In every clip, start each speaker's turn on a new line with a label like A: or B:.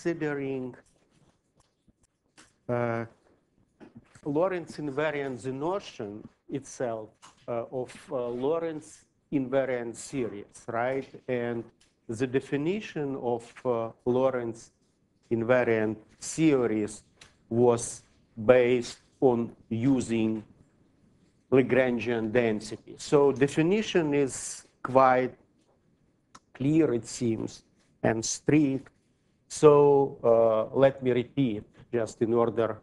A: considering Lorentz invariant the notion itself of Lorentz invariant series, right? And the definition of Lorentz invariant series was based on using Lagrangian density. So definition is quite clear, it seems, and strict. So let me repeat, just in order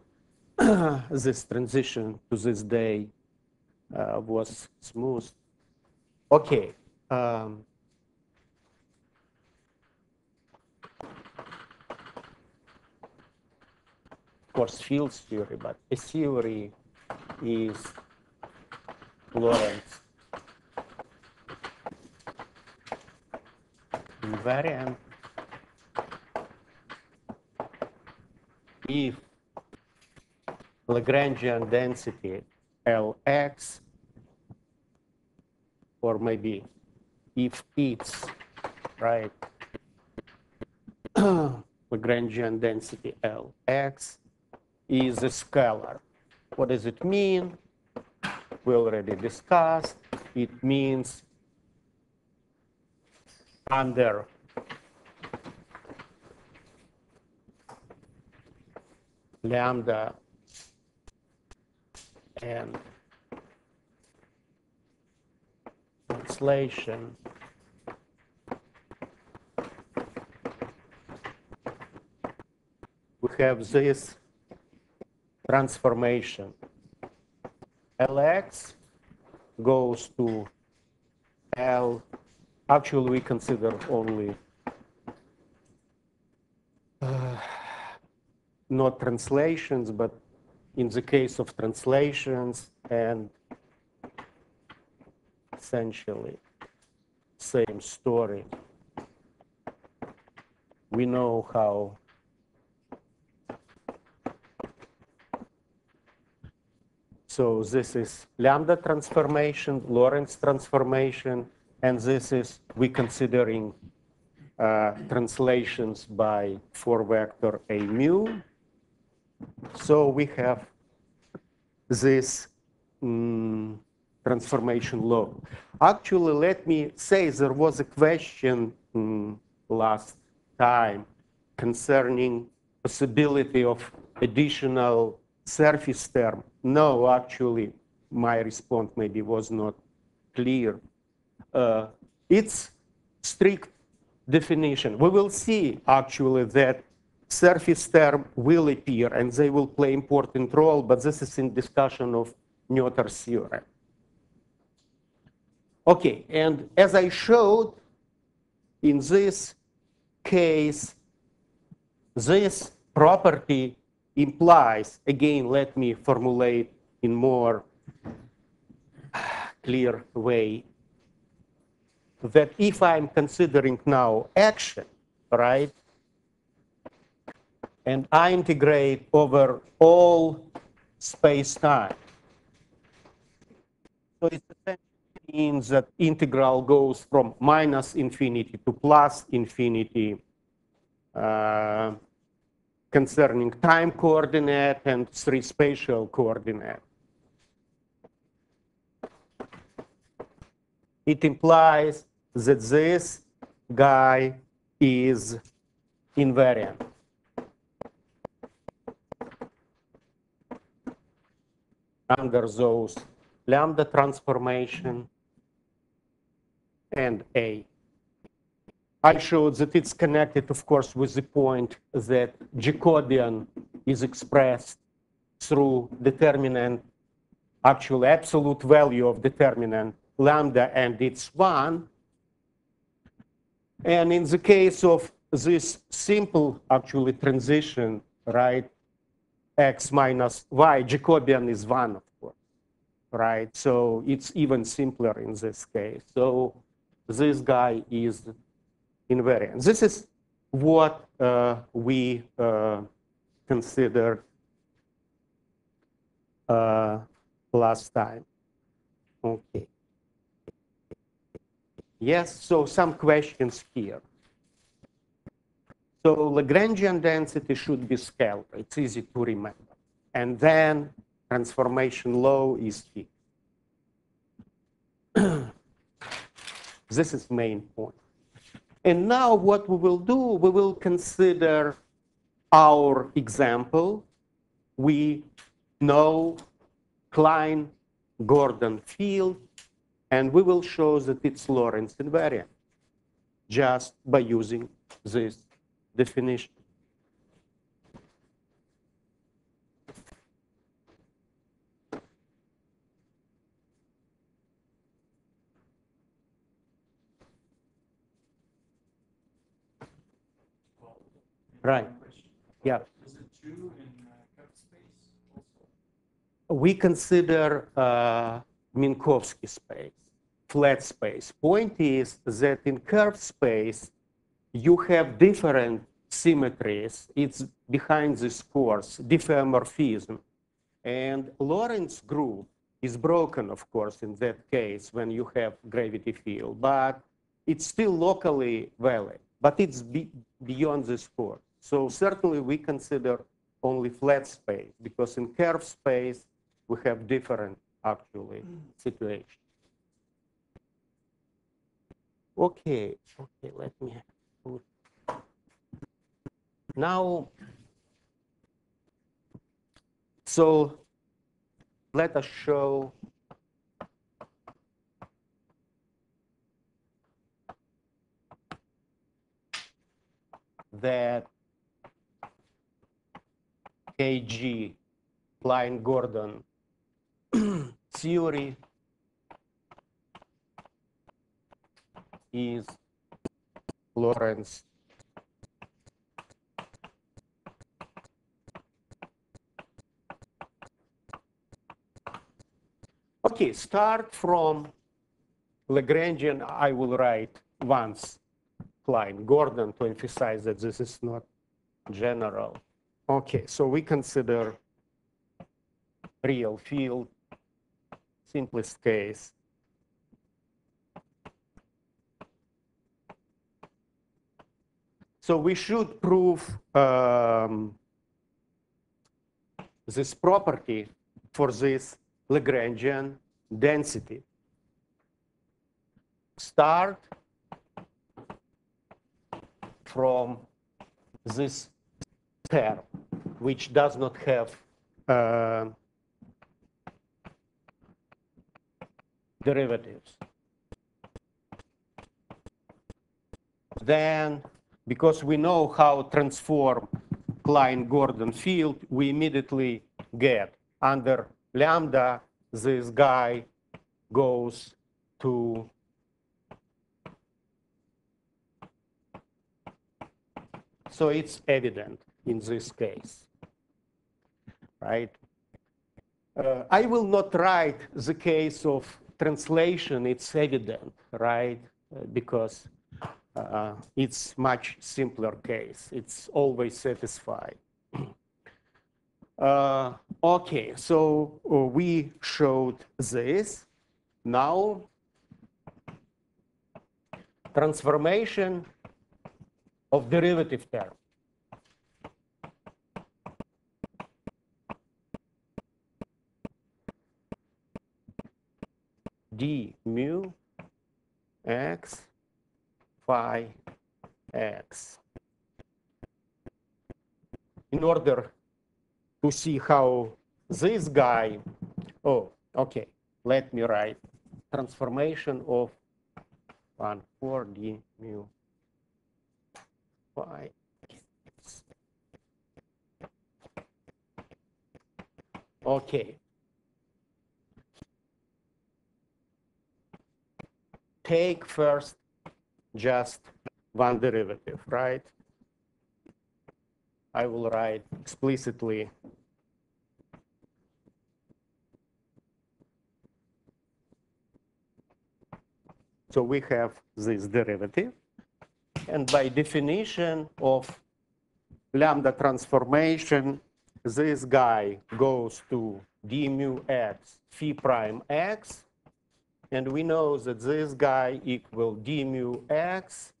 A: this transition to this day was smooth. Okay. Of course, fields theory, but a theory is Lorentz invariant if Lagrangian density Lx, or maybe if it's, right, Lagrangian density Lx is a scalar. What does it mean? We already discussed. It means under lambda and translation we have this transformation. Lx goes to L. Actually, we consider only not translations, but in the case of translations, and essentially same story. We know how so this is lambda transformation, Lorentz transformation, and this is we considering translations by 4-vector A mu. So we have this transformation law. Actually, let me say there was a question last time concerning possibility of additional surface term. No, actually, my response maybe was not clear. It's strict definition. We will see actually that surface term will appear and they will play important role, but this is in discussion of Noether's theorem. Okay, and as I showed, in this case, this property implies, again, let me formulate in more clear way, that if I'm considering now action, right, and I integrate over all space-time, so it essentially means that integral goes from minus infinity to plus infinity concerning time coordinate and 3 spatial coordinate. It implies that this guy is invariant. Under those lambda transformation and A. I showed that it's connected, of course, with the point that Jacobian is expressed through determinant, actual absolute value of determinant lambda, and it's 1. And in the case of this simple, actually, transition, right, x minus y, Jacobian is 1, of course, right? So it's even simpler in this case. So this guy is invariant. This is what we considered last time. Okay. Yes, so some questions here. So Lagrangian density should be scalar. It's easy to remember. And then transformation law is key. This is main point. And now what we will do, we will consider our example. We know Klein-Gordon field, and we will show that it's Lorentz invariant just by using this definition. Right. Yeah.
B: Is it true in cup space also?
A: We consider Minkowski space, flat space. Point is that in curved space, you have different symmetries. It's behind this course, diffeomorphism. And Lorentz group is broken, of course, in that case when you have gravity field, but it's still locally valid, but it's beyond this course. So certainly we consider only flat space because in curved space, we have different actually situations. Okay, let me put. Now, so let us show that KG Klein-Gordon theory is Lorentz Okay, start from Lagrangian. I will write once Klein-Gordon to emphasize that this is not general. Okay, so we consider real field, simplest case. So we should prove this property for this Lagrangian density. Start from this term, which does not have derivatives. Then, because we know how to transform Klein-Gordon field, we immediately get under lambda, this guy goes to so it's evident in this case, right? I will not write the case of translation. It's evident, right? Because it's much simpler case. It's always satisfied. Okay, so we showed this. Now, transformation of derivative term. D mu x phi x. In order to see how this guy, okay, let me write transformation of 1/4 d mu phi x. Okay. Take first just one derivative, right? I will write explicitly so we have this derivative, and by definition of lambda transformation, this guy goes to d mu x phi prime x, and we know that this guy equal d mu x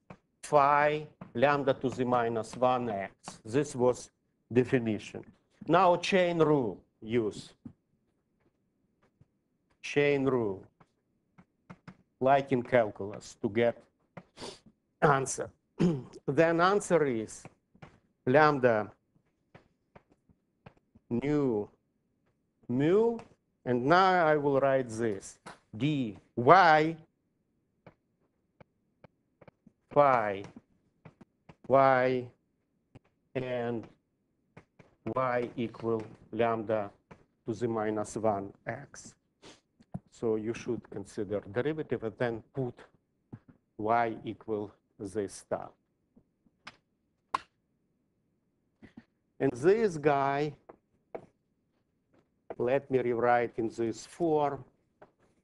A: phi lambda to the minus 1x. This was definition. Now chain rule use. Chain rule, like in calculus, to get answer. Then answer is lambda nu mu, and now I will write this dy phi y and y equal lambda to the minus 1x. So you should consider derivative and then put y equal this stuff. And this guy, let me rewrite in this form.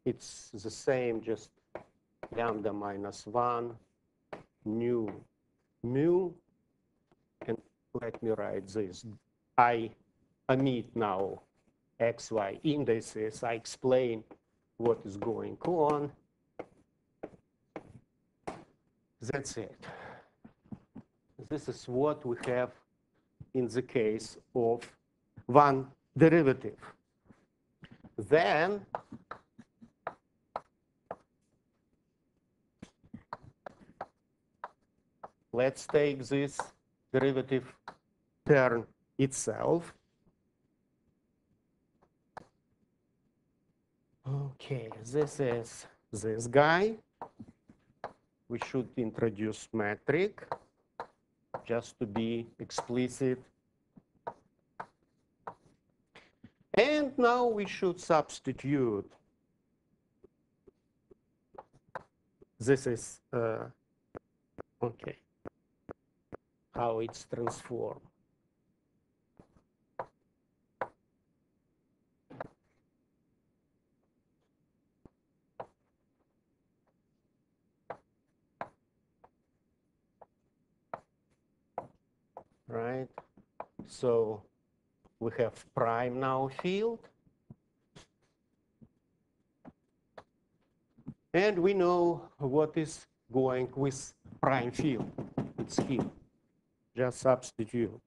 A: It's the same, just lambda minus 1 nu mu. And let me write this. I omit now xy indices. I explain what is going on. That's it. This is what we have in the case of one derivative. Then let's take this derivative term itself. Okay, this is this guy. We should introduce metric just to be explicit. And now we should substitute. This is, okay, how it's transformed. Right? So we have prime now field. And we know what is going with prime field. It's here. Just substitute.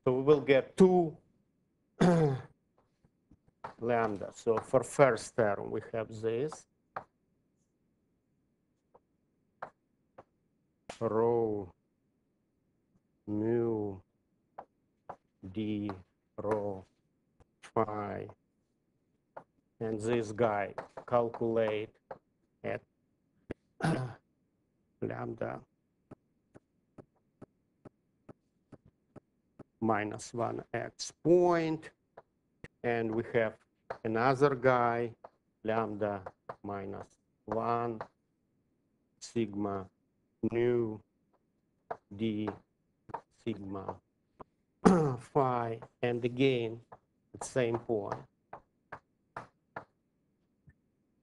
A: So we will get 2 lambda. So for first term, we have this. Rho mu d rho phi, and this guy calculate at lambda minus 1x point, and we have another guy lambda minus 1 sigma nu d sigma phi, and again at same point.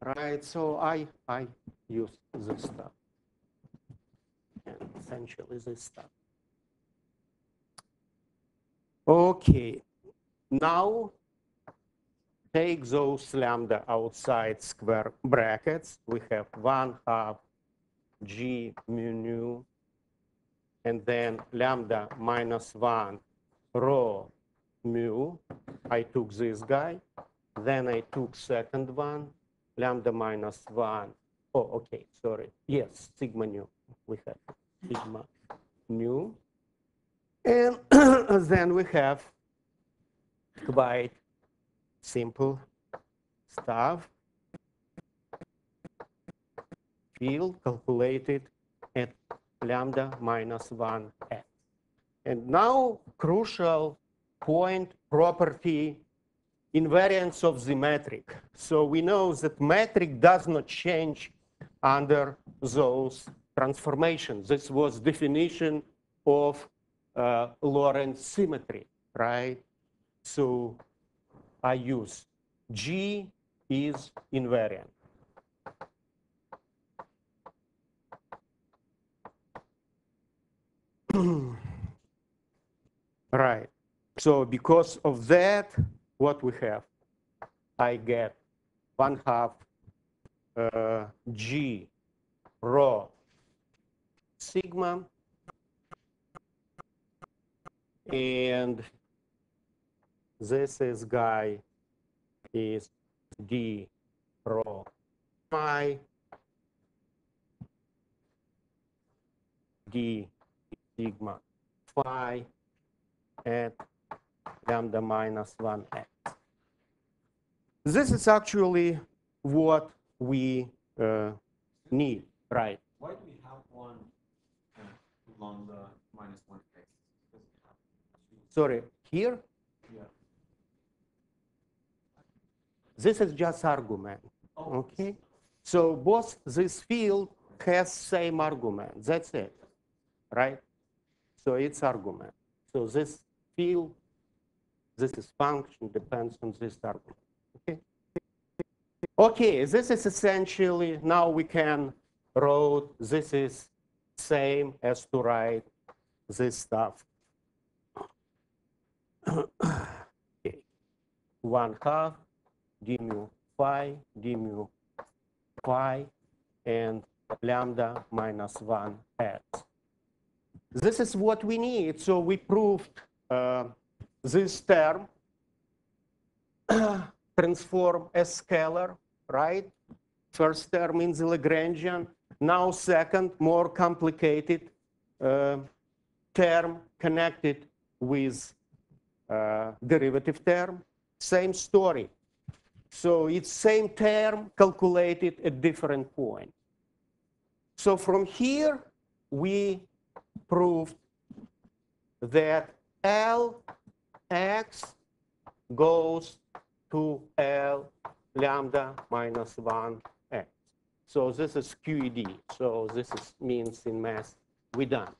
A: Right, so I use this stuff, and essentially this stuff. Okay, now take those lambda outside square brackets. We have 1/2 g mu nu, and then lambda minus 1 rho mu. I took this guy. Then I took second one, lambda minus 1. Oh, okay, sorry. Yes, sigma nu. We have sigma nu. And then we have quite simple stuff. Field calculated at lambda minus 1x. And now crucial point property, invariance of the metric. So we know that metric does not change under those transformations. This was definition of Lorentz symmetry, right? So I use G is invariant. Right. So because of that, what we have, I get 1/2 G rho sigma, and this is guy is D rho phi D sigma phi at lambda minus 1x. This is actually what we need, right?
B: Why do we have one lambda minus 1x?
A: Sorry, here?
B: Yeah.
A: This is just argument,
B: Oh,
A: okay? So both this field has same argument, that's it, right? So it's argument. So this field, this is function, depends on this argument, okay? Okay, this is essentially, now we can write, this is same as to write this stuff. Okay. 1/2 d mu phi, and lambda minus 1x. This is what we need. So we proved this term transform as scalar, right? First term in the Lagrangian. Now second, more complicated term connected with derivative term. Same story. So it's same term calculated at different point. So from here, we proved that Lx goes to L lambda minus 1x. So this is QED. So this is means in math, we're done.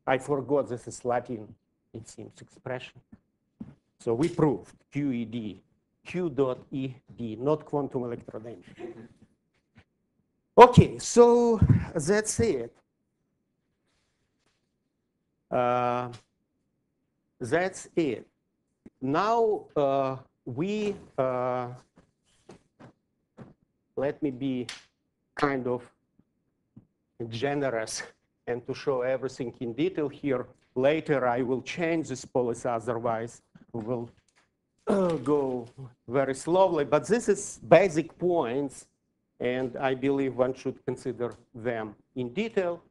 A: I forgot this is Latin, it seems, expression. So we proved QED, Q dot ED, not quantum electrodynamics. Okay, so that's it. That's it. Now let me be kind of generous and to show everything in detail here. Later, I will change this policy, otherwise we will go very slowly. But this is basic points, and I believe one should consider them in detail.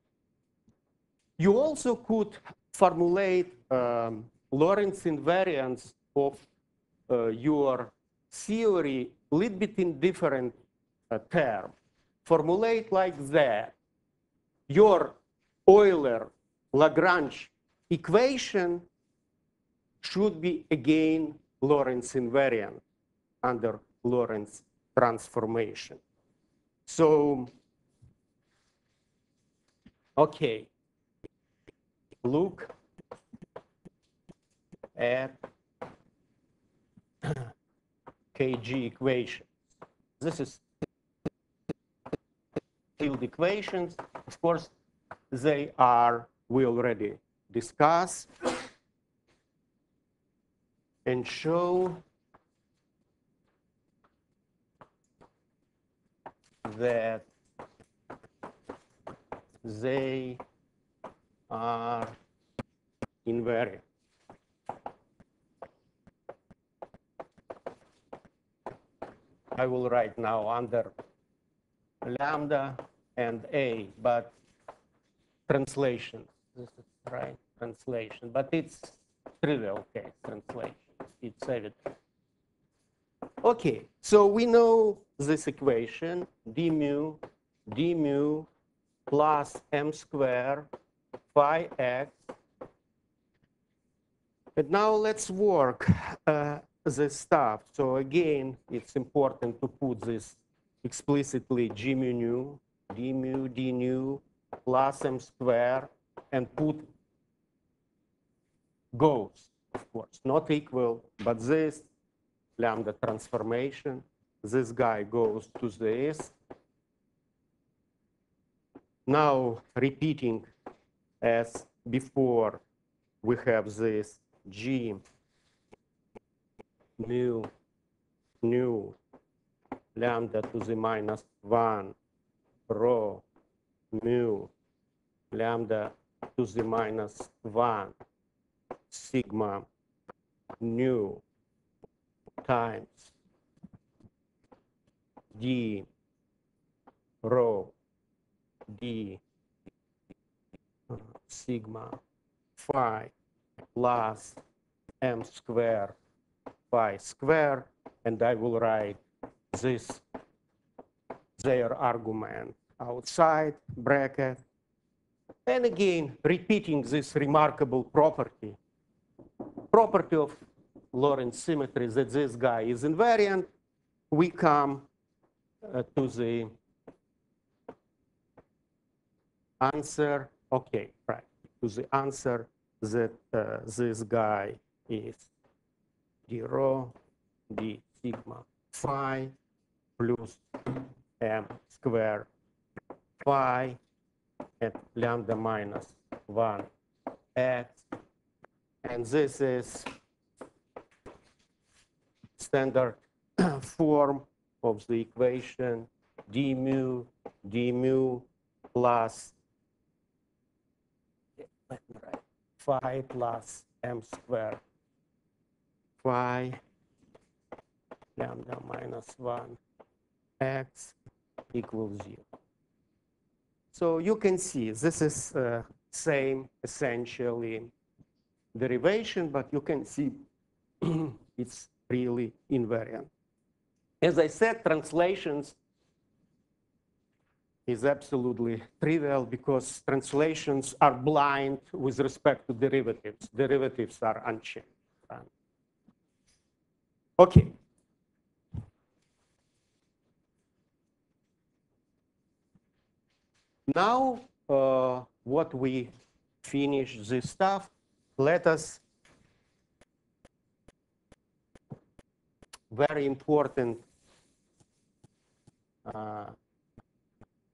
A: You also could formulate Lorentz invariance of your theory a little bit in different term. Formulate like that. Your Euler-Lagrange equation should be again Lorentz invariant under Lorentz transformation. So, okay, look at KG equation. This is field equations. Of course, they are, we already discussed and show that they are invariant. I will write now under lambda and A, but translation. This is right, translation, but it's trivial case translation. It's evident. Okay, so we know this equation, d mu plus m squared phi x. But now let's work this stuff. So again, it's important to put this explicitly g mu nu, d nu plus m squared, and put goes, of course, not equal, but this lambda transformation, this guy goes to this. Now repeating as before, we have this g mu nu lambda to the minus 1 rho mu lambda to the minus 1 sigma nu times d rho d sigma phi plus m square phi square, and I will write this their argument outside bracket. And again, repeating this remarkable property of Lorentz symmetry that this guy is invariant, we come to the answer, okay, right, to the answer that this guy is d rho d sigma phi plus m square phi at lambda minus 1 x. And this is standard form of the equation d mu plus phi plus m square phi lambda minus 1 x equals 0. So you can see this is same essentially derivation, but you can see it's really invariant. As I said, translations is absolutely trivial because translations are blind with respect to derivatives. Derivatives are unchanged. Okay. Now, what we finish this stuff, let us, very important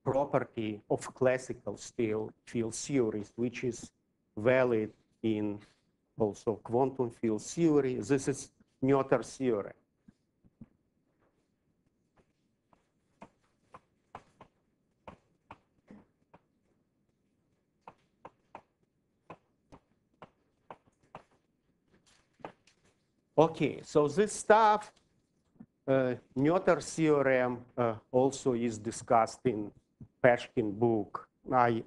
A: property of classical field theories, which is valid in also quantum field theory. This is Noether's theorem. Okay, so this stuff, Noether's theorem also is discussed in Peshkin book. I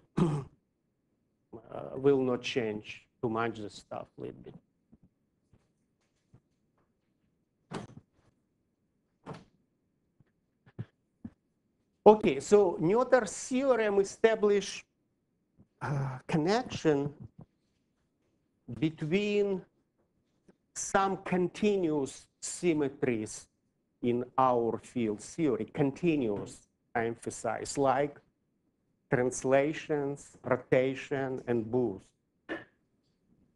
A: will not change too much this stuff a little bit. Okay, so Noether's theorem established connection between some continuous symmetries in our field theory, continuous, I emphasize, like translations, rotation, and boost.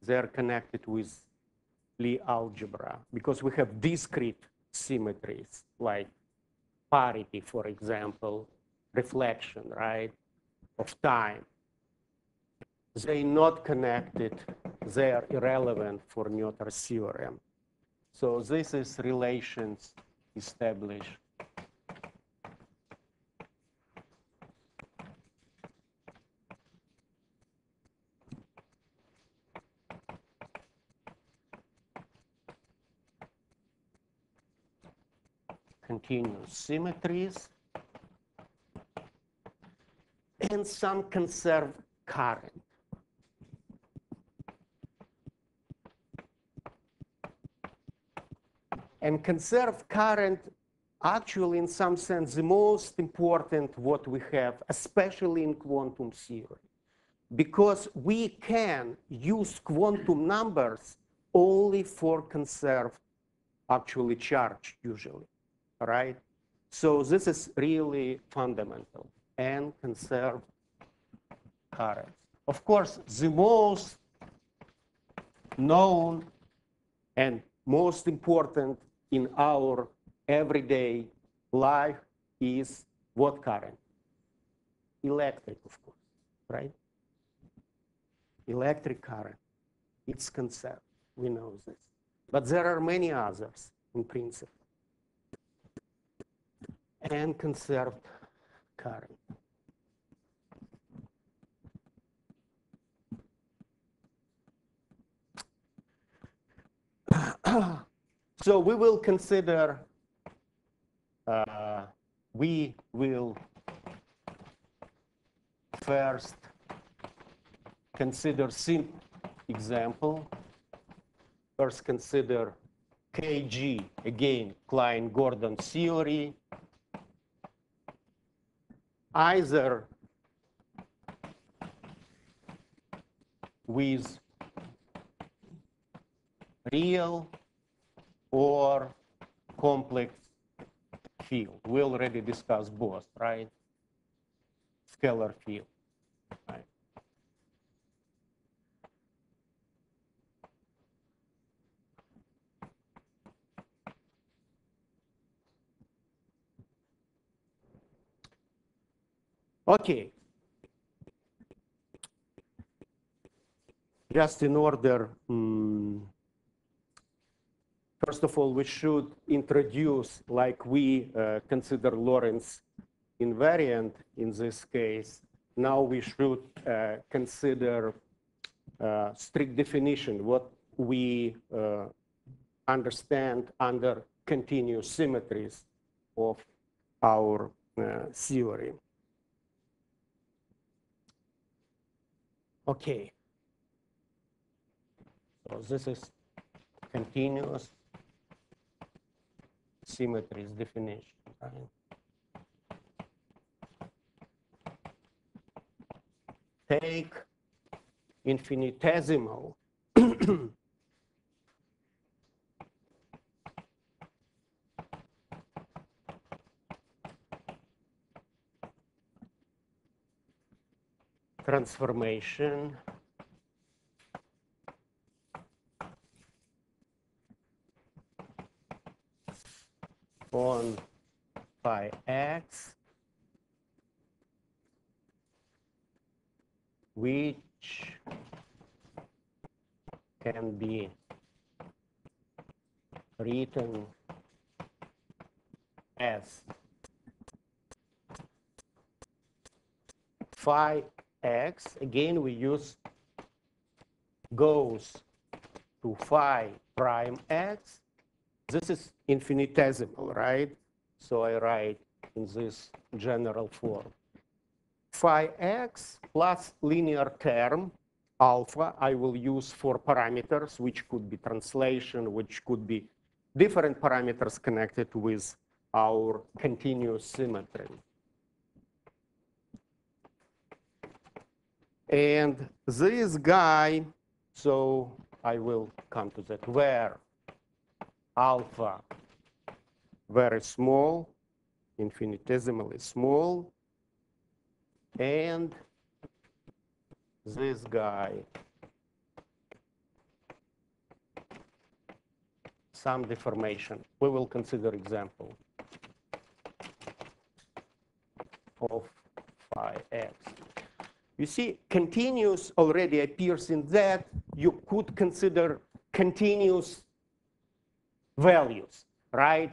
A: They're connected with Lie algebra because we have discrete symmetries like parity, for example, reflection, right, of time. They're not connected, they are irrelevant for Noether's theorem. So this is relations established. Continuous symmetries and some conserved current. And conserved current, actually, in some sense, the most important what we have, especially in quantum theory, because we can use quantum numbers only for conserved, actually, charge, usually, right? So this is really fundamental, and conserved currents. Of course, the most known and most important in our everyday life is what current? Electric, of course, right? Electric current, it's conserved, we know this. But there are many others in principle. and conserved current. So we will consider, we will first consider simple example. First consider KG, again, Klein-Gordon theory. Either with real or complex field. We already discussed both, right? Scalar field, right? Okay. Just in order, first of all, we should introduce, like we consider Lorentz invariant in this case. Now we should consider strict definition, what we understand under continuous symmetries of our theory. Okay. So this is continuous symmetries definition, right? Take infinitesimal transformation on phi x, which can be written as phi x. Again, we use goes to phi prime x. This is infinitesimal, right? So I write in this general form. Phi x plus linear term alpha, I will use for parameters, which could be translation, which could be different parameters connected with our continuous symmetry. And this guy, so I will come to that, where alpha very small, infinitesimally small, and this guy some deformation. We will consider example of phi x. You see, continuous already appears in that you could consider continuous values, right?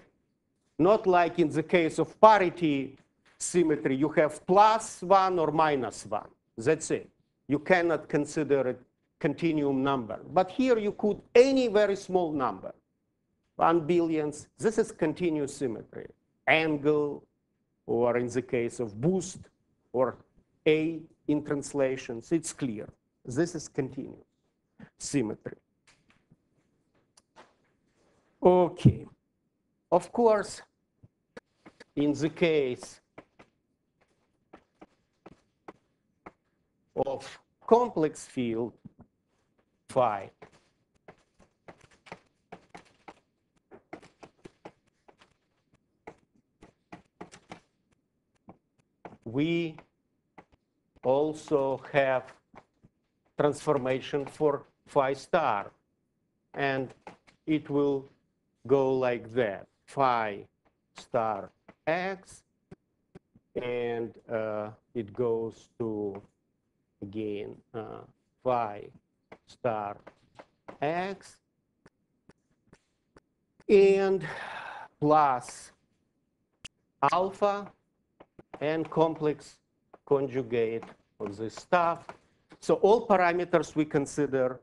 A: Not like in the case of parity symmetry, you have +1 or -1. That's it. You cannot consider it continuum number. But here you could any very small number, 1 billionth. This is continuous symmetry. Angle, or in the case of boost, or A in translations, it's clear. This is continuous symmetry. Okay. Of course, in the case of complex field phi, we also have transformation for phi star, and it will go like that: phi star x, and it goes to, again, phi star x, and plus alpha and complex conjugate of this stuff. So all parameters we consider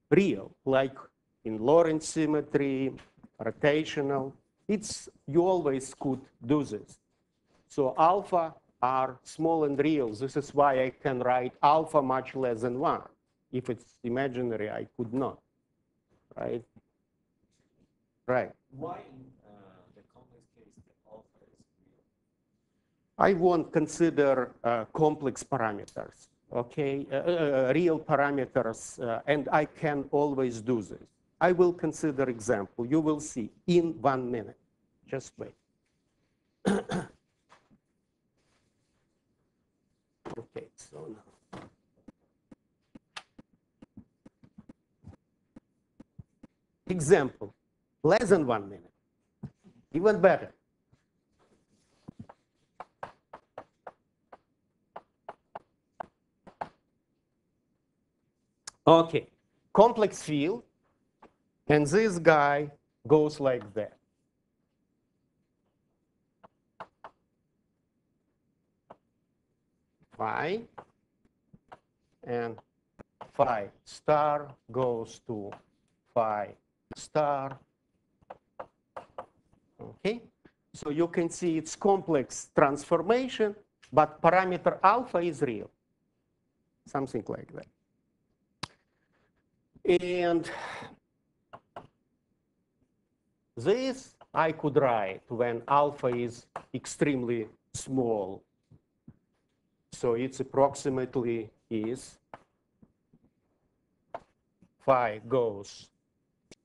A: real, like in Lorentz symmetry, rotational. You always could do this. So alpha are small and real. This is why I can write alpha much less than 1. If it's imaginary, I could not, right? Right.
B: Why in the complex case the alpha is real?
A: I won't consider complex parameters, okay? Real parameters, and I can always do this. I will consider example. You will see in 1 minute. Just wait. Okay, so now. Example, less than 1 minute, even better. Okay, complex field, and this guy goes like that. Phi, and phi star goes to phi star. Okay, so you can see it's complex transformation, but parameter alpha is real, something like that. And this I could write when alpha is extremely small. So it's approximately is phi goes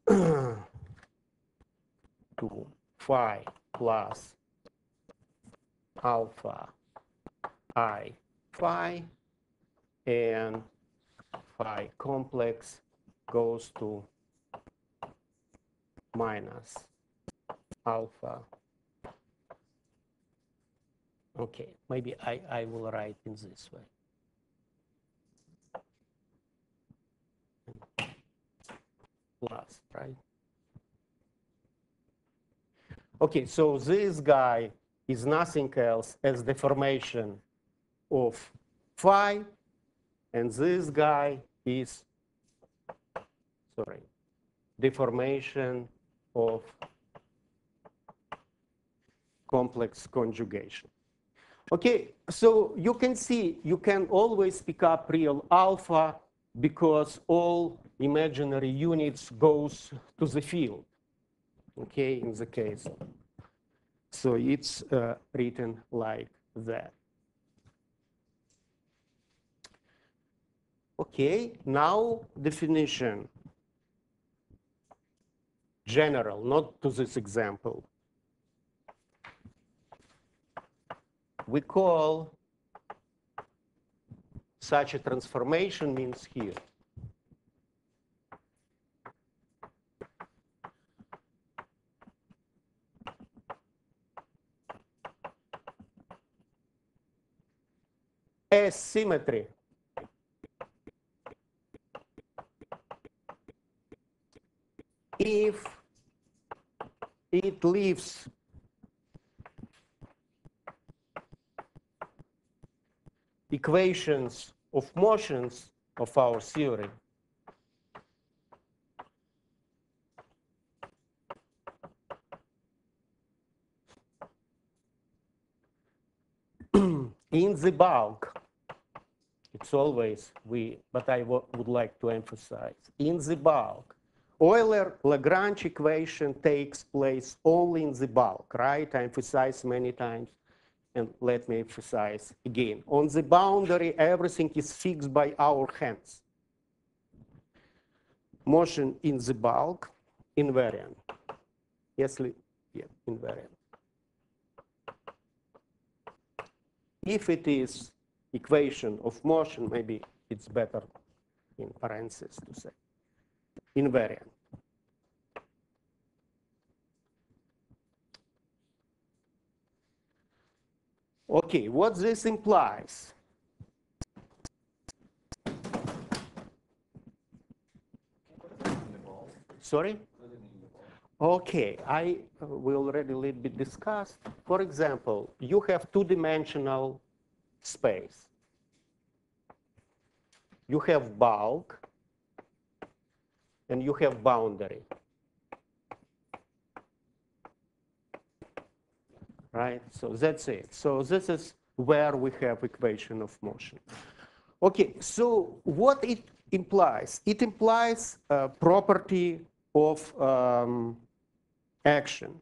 A: to phi plus alpha I phi, and phi complex goes to minus alpha. Okay, maybe I will write in this way. Plus, right? Okay, so this guy is nothing else as the formation of phi, and this guy is, sorry, deformation of complex conjugation. Okay, so you can see you can always pick up real alpha because all imaginary units goes to the field, okay, in the case. So it's written like that. Okay, now definition. General, not to this example. We call such a transformation means here. Asymmetry. If it leaves equations of motions of our theory in the bulk, it's always but I would like to emphasize, in the bulk, Euler-Lagrange equation takes place only in the bulk, right? I emphasize many times, and let me emphasize again. On the boundary, everything is fixed by our hands. Motion in the bulk, invariant. Yes, yeah, invariant. If it is equation of motion, maybe it's better in parentheses to say invariant. Okay, what this implies? Sorry? Okay, we already a little bit discussed. for example, you have two-dimensional space. You have bulk, and you have boundary. Right? So that's it. So this is where we have equation of motion. Okay, so what it implies? It implies a property of action.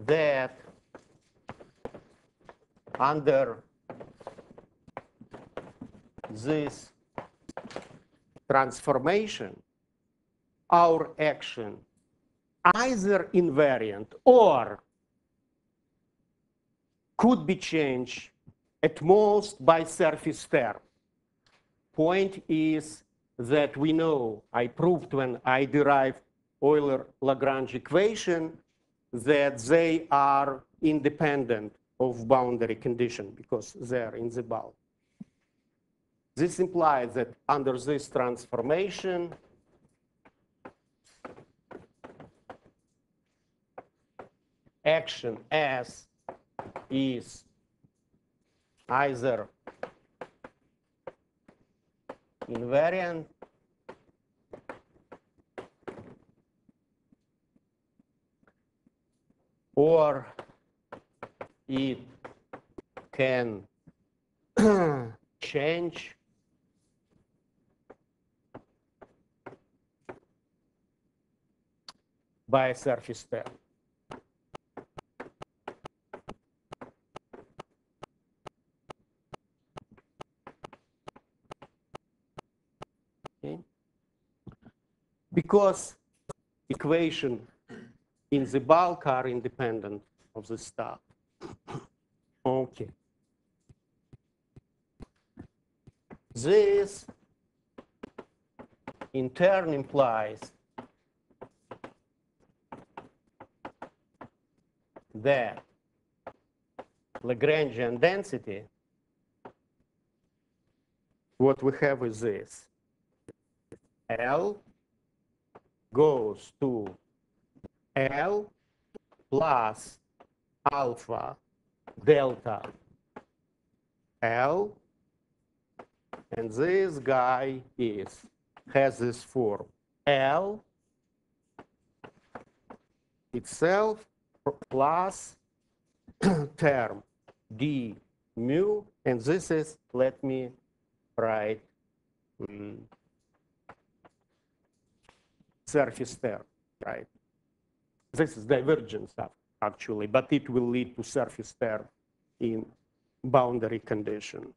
A: That under this transformation, our action either invariant or could be changed at most by surface term. Point is that we know, I proved when I derived Euler-Lagrange equation, that they are independent of boundary condition because they're in the bulk. This implies that under this transformation, action S is either invariant or it can change by a surface term. Okay. Because equation in the bulk are independent of the stuff. Okay. This in turn implies that Lagrangian density, what we have is this. L goes to L plus alpha delta L, and this guy has this form L itself plus term d mu, and this is, let me write surface term, right? This is divergence actually, but it will lead to surface term in boundary condition.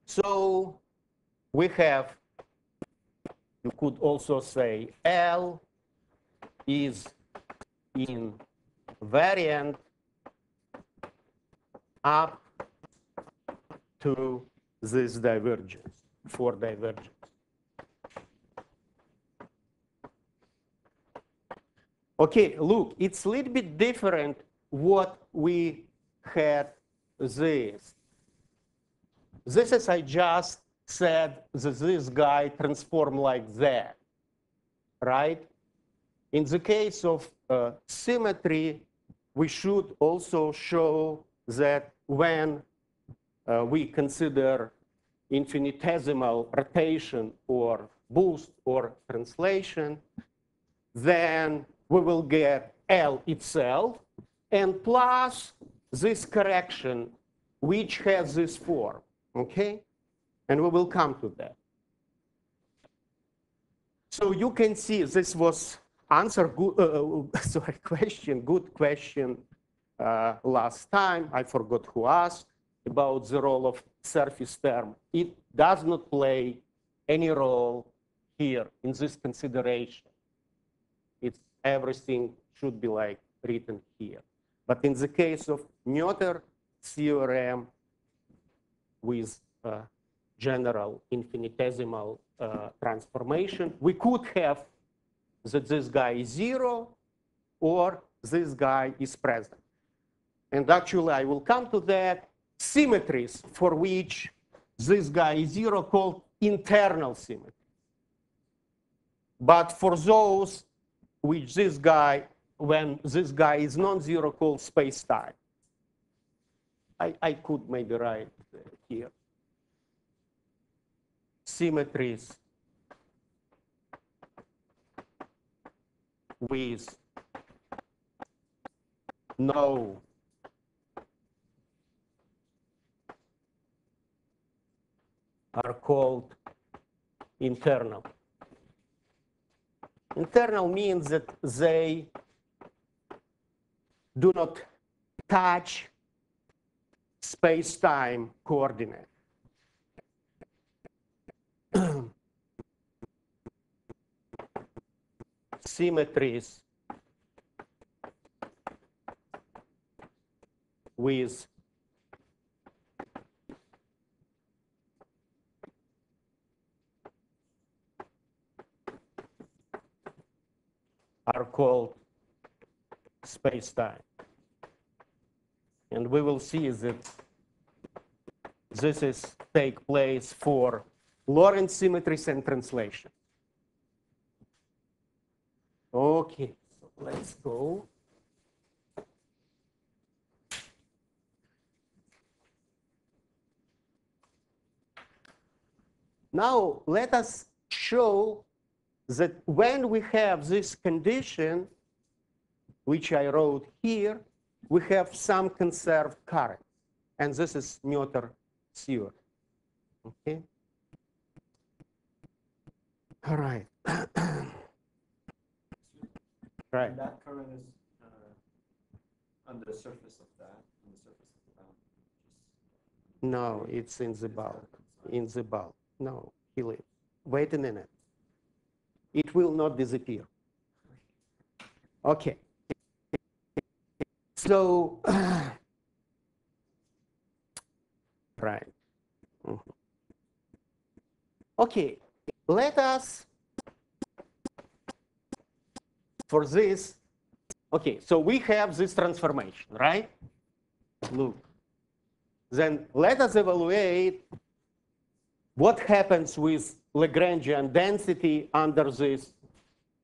A: So we have, you could also say L is invariant up to this divergence, for divergence. Okay, look, it's a little bit different what we had this. This is, I just said that this guy transformed like that, right? In the case of symmetry, we should also show that when we consider infinitesimal rotation or boost or translation, then we will get L itself and plus this correction, which has this form, okay? And we will come to that. So you can see this was answer good, good question last time. I forgot who asked about the role of surface term. It does not play any role here in this consideration. It's everything should be like written here. But in the case of Noether theorem with general infinitesimal transformation, we could have that this guy is 0 or this guy is present. And actually, I will come to that. Symmetries for which this guy is 0 called internal symmetry. But for those which this guy, when this guy is non-zero, called space-time. I could maybe write here. Symmetries with no are called internal. Internal means that they do not touch space-time coordinate. Symmetries with are called space-time. And we will see that this is take place for Lorentz symmetries and translation. Okay, so let's go. Now let us show that when we have this condition, which I wrote here, we have some conserved current. And this is Noether theory. Okay? All right. Right.
B: And that current is on the surface of that, on the surface of the bound.
A: No, it's in the bulk. In the bulk. No, he lives. Wait a minute. It will not disappear. Okay. So, right. Okay, let us, for this, okay, so we have this transformation, right? Look. Then let us evaluate what happens with Lagrangian density under this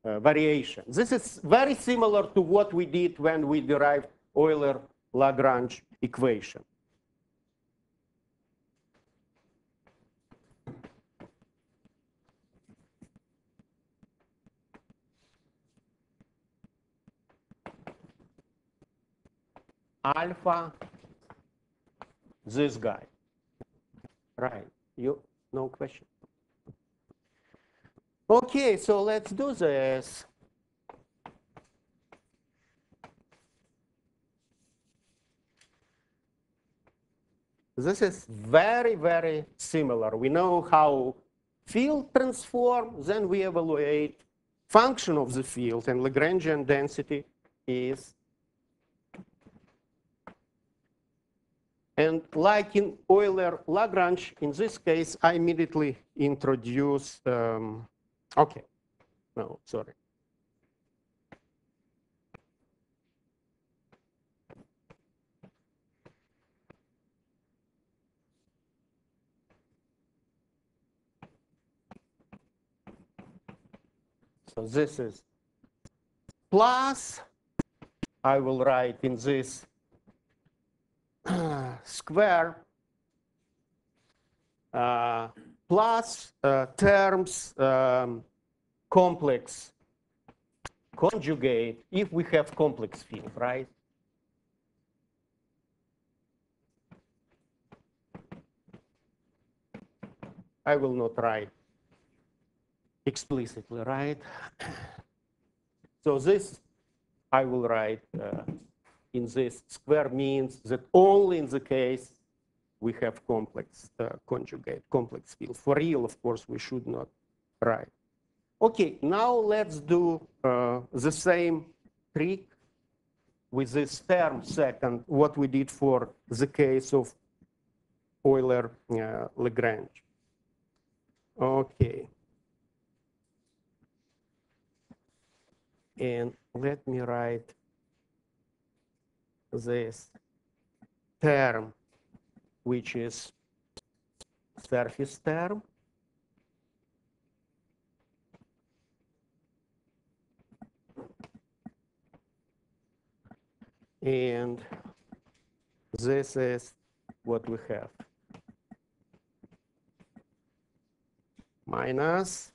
A: variation. This is very similar to what we did when we derived Euler-Lagrange equation. Alpha, this guy. Right, you, no question. Okay, so let's do this. This is very, very similar. We know how field transform, then we evaluate function of the field, and Lagrangian density is. And like in Euler-Lagrange, in this case, I immediately introduce, okay, no, sorry. So this is plus, I will write in this square plus terms complex conjugate if we have complex field, right? I will not write explicitly, right? So this I will write in this square means that only in the case we have complex conjugate, complex field. For real, of course, we should not write. Okay, now let's do the same trick with this term second, what we did for the case of Euler-Lagrange. Okay. And let me write this term, which is surface term. And this is what we have. Minus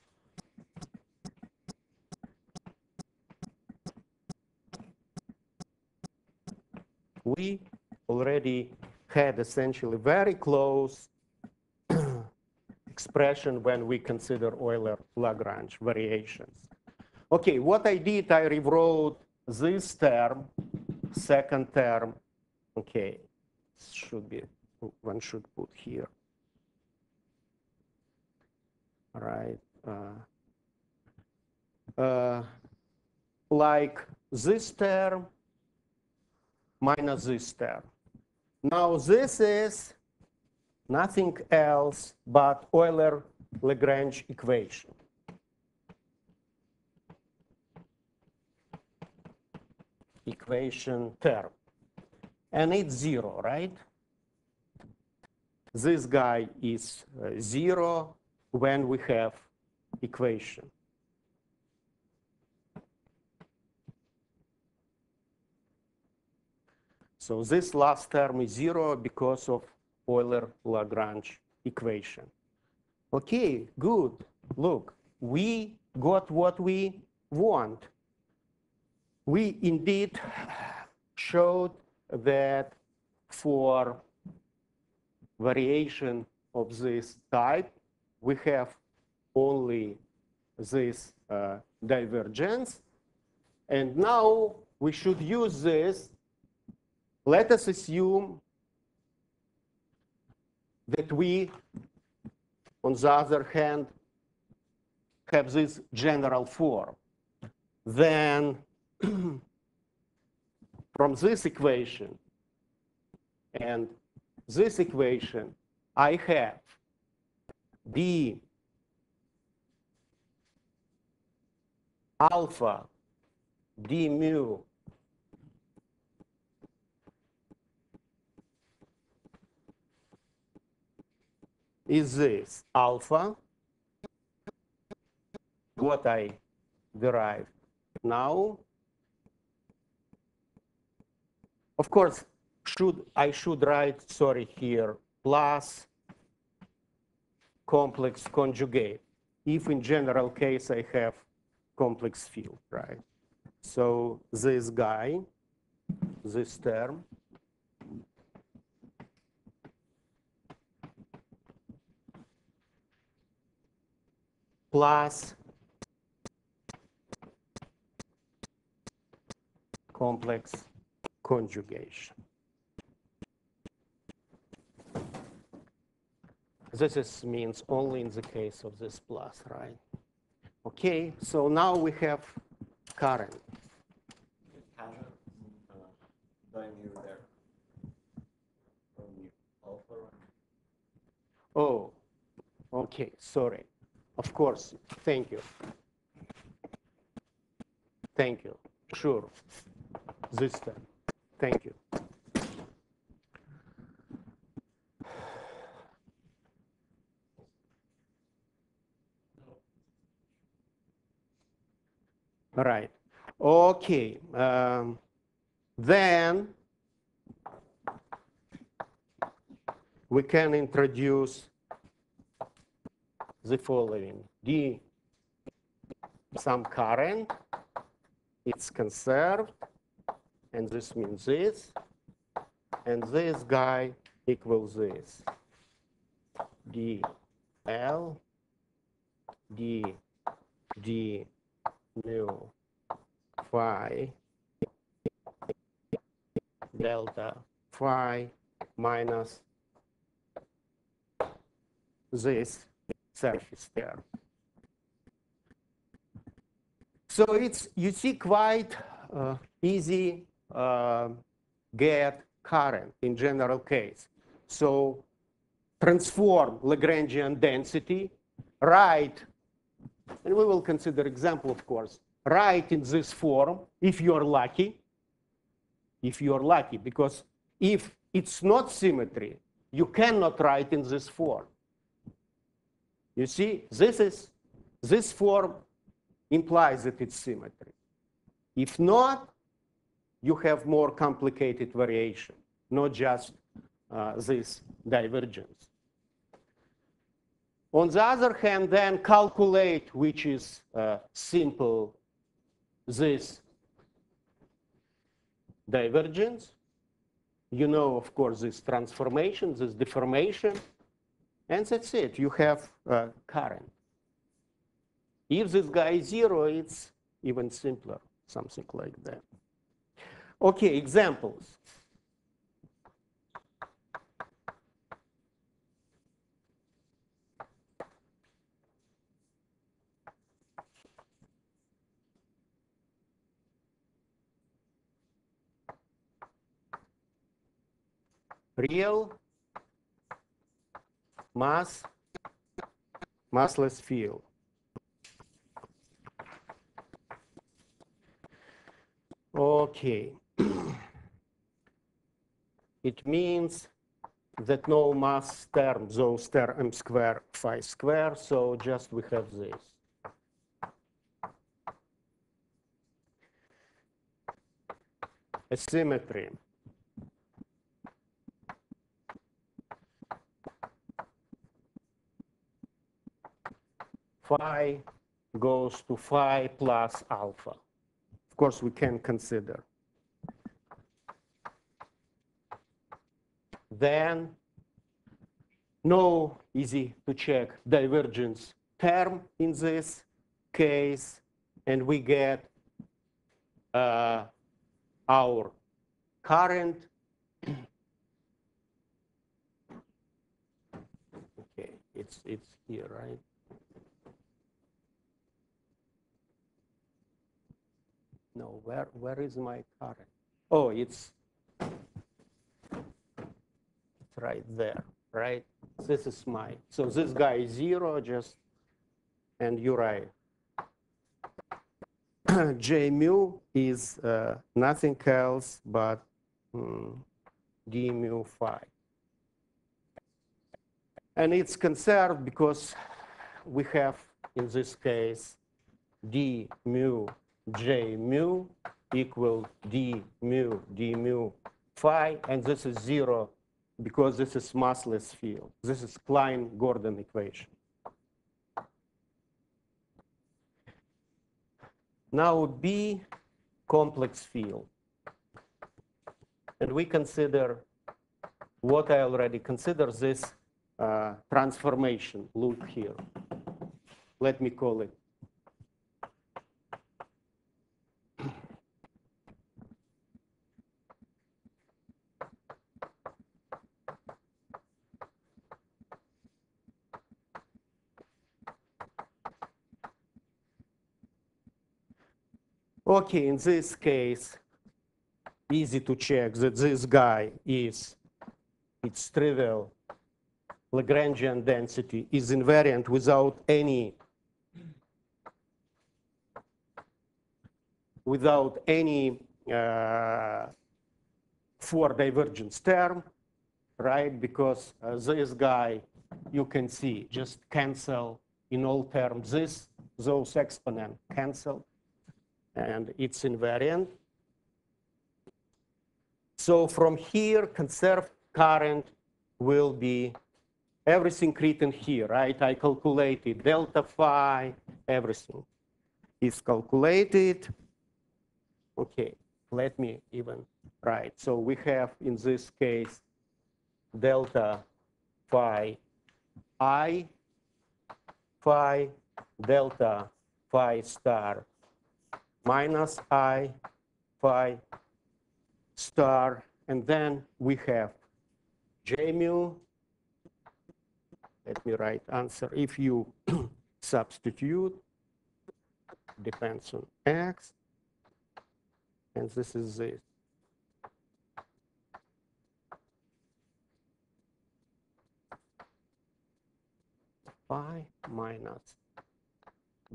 A: we already had essentially very close expression when we consider Euler-Lagrange variations. Okay, what I did, I rewrote this term, second term. Okay, should be, one should put here. All right. Like this term minus this term. Now this is nothing else but Euler-Lagrange equation. Equation term. And it's 0, right? This guy is 0 when we have equation. So this last term is 0 because of Euler-Lagrange equation. Okay, good. Look, we got what we want. We indeed showed that for variation of this type, we have only this divergence. And now we should use this. Let us assume that we, on the other hand, have this general form. Then from this equation and this equation, I have d alpha d mu is this alpha, what I derived now. Of course, I should write, sorry, here, plus complex conjugate, if in general case I have complex field, right? So this guy, this term, plus complex conjugation. This means only in the case of this plus, right? Okay, so now we have current. Oh, okay, sorry. Of course, thank you. Thank you, sure. This time, thank you. Right. Okay. Then we can introduce the following. D, some current, it's conserved, and this means this, and this guy equals this. D, L, D, D, mu phi delta phi minus this surface term. So it's, you see, quite easy get current in general case. So transform Lagrangian density, write, and we will consider example, of course, write in this form if you're lucky. If you're lucky, because if it's not symmetry, you cannot write in this form. You see, this form implies that it's symmetry. If not, you have more complicated variation, not just this divergence. On the other hand, then calculate, which is simple, this divergence. You know, of course, this transformation, this deformation, and that's it. You have current. If this guy is 0, it's even simpler, something like that. Okay, examples. Real massless field. Okay. It means that no mass term, those term m square phi square, so just we have this. A symmetry. Phi goes to phi plus alpha. Of course, we can consider. Then, no easy to check divergence term in this case, and we get our current. Okay, it's here, right? No, where is my current? Oh, it's right there, right? This is my, so this guy is 0, just, and you're right. J mu is nothing else but d mu phi. And it's conserved because we have, in this case, d mu j mu equal d mu phi, and this is 0 because this is massless field. This is Klein-Gordon equation. Now B, complex field. And we consider what I already consider this transformation loop here. Let me call it. Okay, in this case, easy to check that this guy is, it's trivial. Lagrangian density is invariant without any for divergence term, right? Because this guy, you can see, just cancel in all terms. Those exponent cancel, and it's invariant. So from here, conserved current will be everything written here, right? I calculated delta phi, everything is calculated. Okay, let me even write. So we have, in this case, delta phi I, phi, delta phi star minus I, phi star, and then we have J mu. Let me write answer. If you substitute, depends on x, and this is this. Phi minus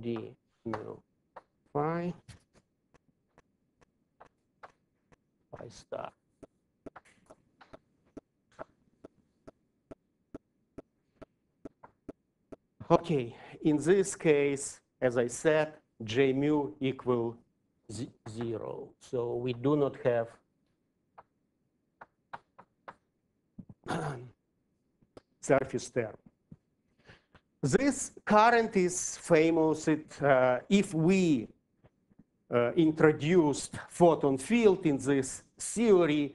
A: d mu phi star. Okay, in this case, as I said, J mu equal 0. So we do not have surface term. This current is famous if we introduced photon field in this theory,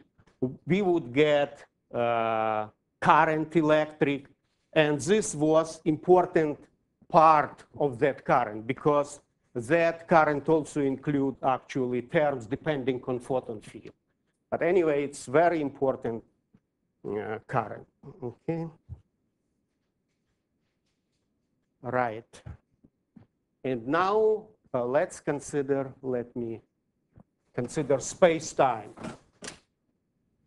A: we would get current electric. And this was important part of that current because that current also include actually terms depending on photon field. But anyway, it's very important current. Okay. Right. And now let me consider space-time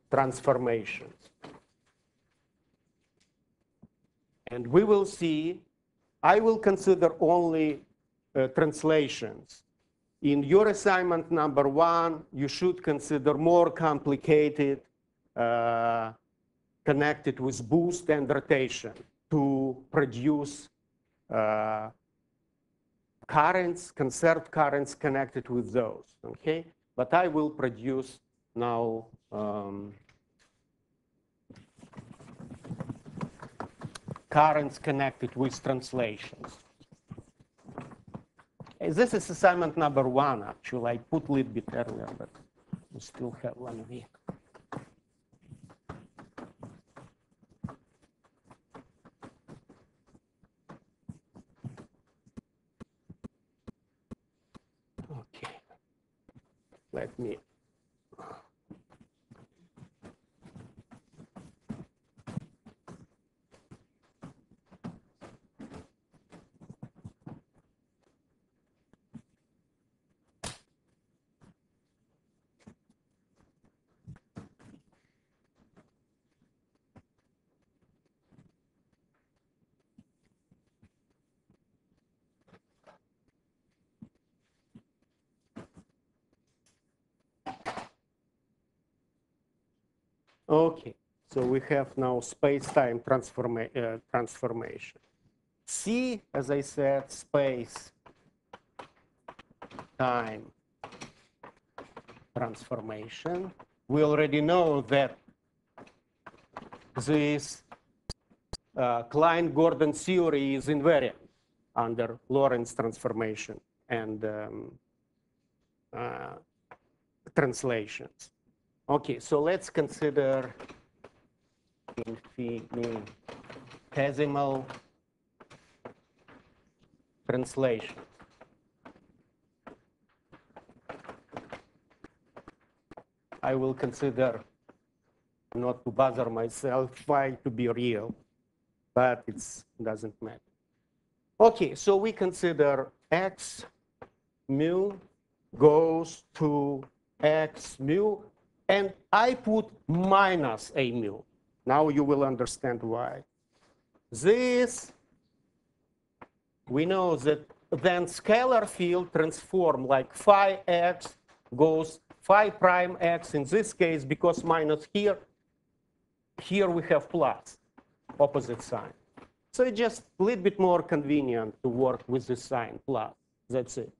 A: transformations. And we will see, I will consider only translations. In your assignment number 1, you should consider more complicated connected with boost and rotation to produce currents, conserved currents connected with those, okay? But I will produce now currents connected with translations. This is assignment number 1, actually. I put a little bit earlier, but we still have 1 week. Okay, let me. Okay, so we have now space-time transformation. C, as I said, space-time transformation. We already know that this Klein-Gordon theory is invariant under Lorentz transformation and translations. Okay, so let's consider infinitesimal translation. I will consider, not to bother myself, phi to be real, but it doesn't matter. Okay, so we consider x mu goes to x mu, and I put minus a mu. Now you will understand why. This, we know that then scalar field transform like phi x goes phi prime x in this case, because minus here we have plus, opposite sign. So it's just a little bit more convenient to work with the sign plus, that's it.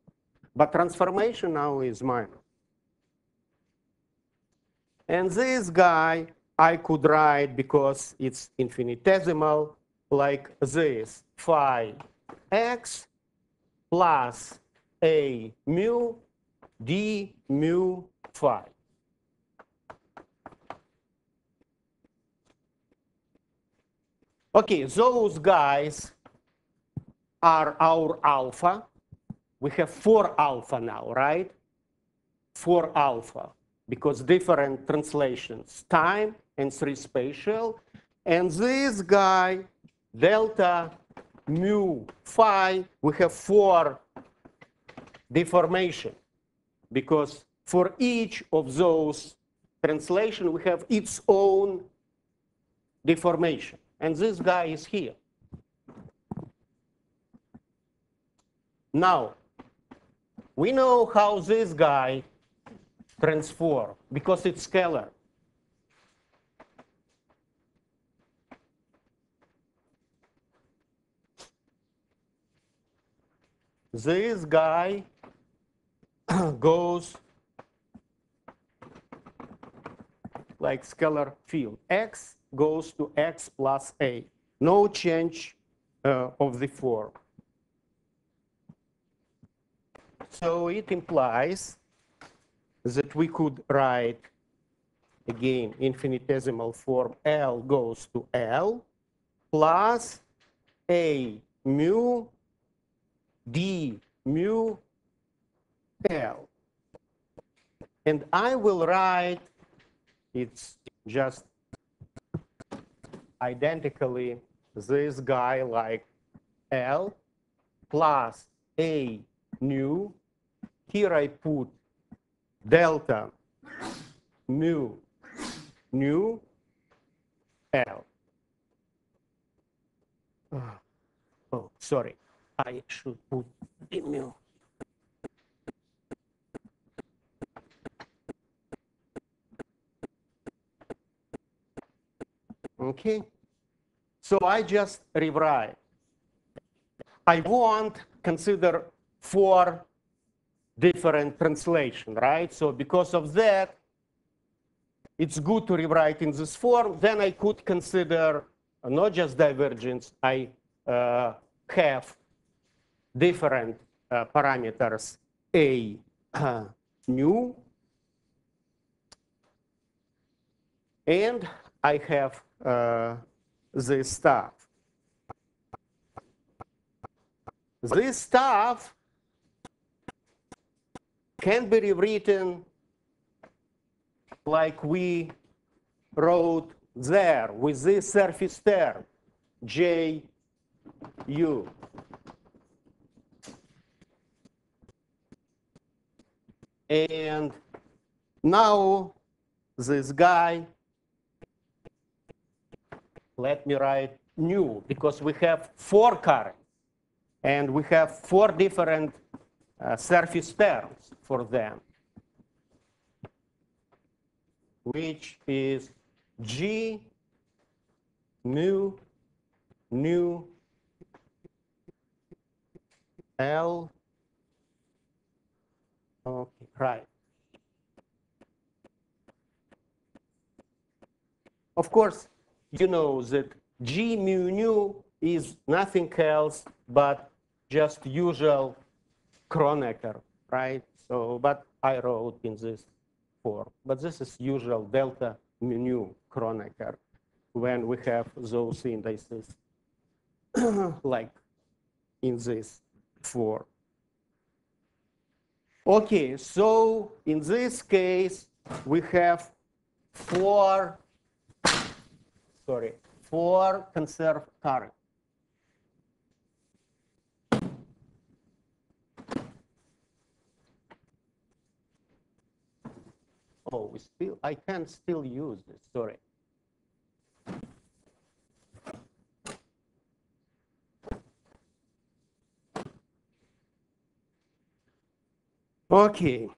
A: But transformation now is minus. And this guy I could write, because it's infinitesimal, like this, phi x plus a mu d mu phi. Okay, those guys are our alpha. We have 4 alpha now, right? 4 alpha, because different translations, time and 3 spatial. And this guy, delta mu phi, we have 4 deformation, because for each of those translations, we have its own deformation. And this guy is here. We know how this guy transforms because it's scalar. This guy goes like scalar field. X goes to X plus A. No change of the form. So it implies that we could write, again, infinitesimal form L goes to L plus A mu D mu L. And I will write, it's just identically this guy like L plus A nu. Here I put delta mu nu L. Oh, sorry. I should put the mu. Okay. So I just rewrite. I won't consider 4 different translation, right? So because of that, it's good to rewrite in this form. Then I could consider not just divergence. I have different parameters A nu, and I have this stuff. This stuff can be rewritten like we wrote there with this surface term, J U. And now this guy, let me write nu, because we have 4 currents. And we have 4 different surface terms for them, which is G mu nu L. Okay, right. Of course, you know that G mu nu is nothing else but just usual Kronecker, right? So, but I wrote in this form. But this is usual delta mu nu Kronecker when we have those indices like in this form. Okay, so in this case, we have 4 conserved currents. Oh, I can still use this, sorry. Okay.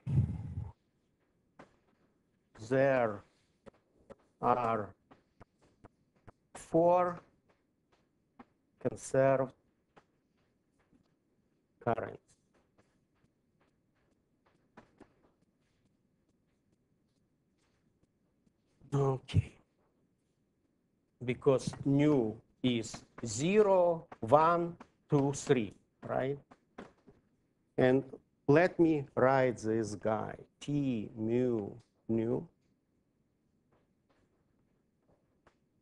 A: There are 4 conserved currents. Okay. Because nu is 0, 1, 2, 3, right? And let me write this guy, T mu nu.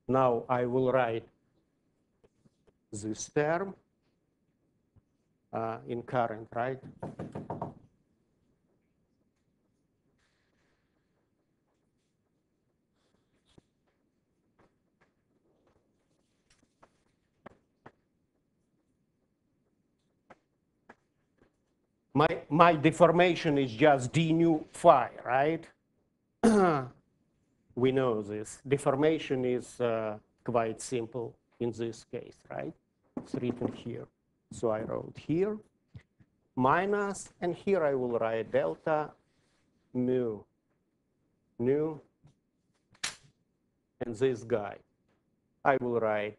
A: Now I will write this term in current, right? My deformation is just d nu phi, right? We know this. Deformation is quite simple in this case, right? It's written here. So I wrote here. minus, and here I will write delta mu, nu, and this guy I will write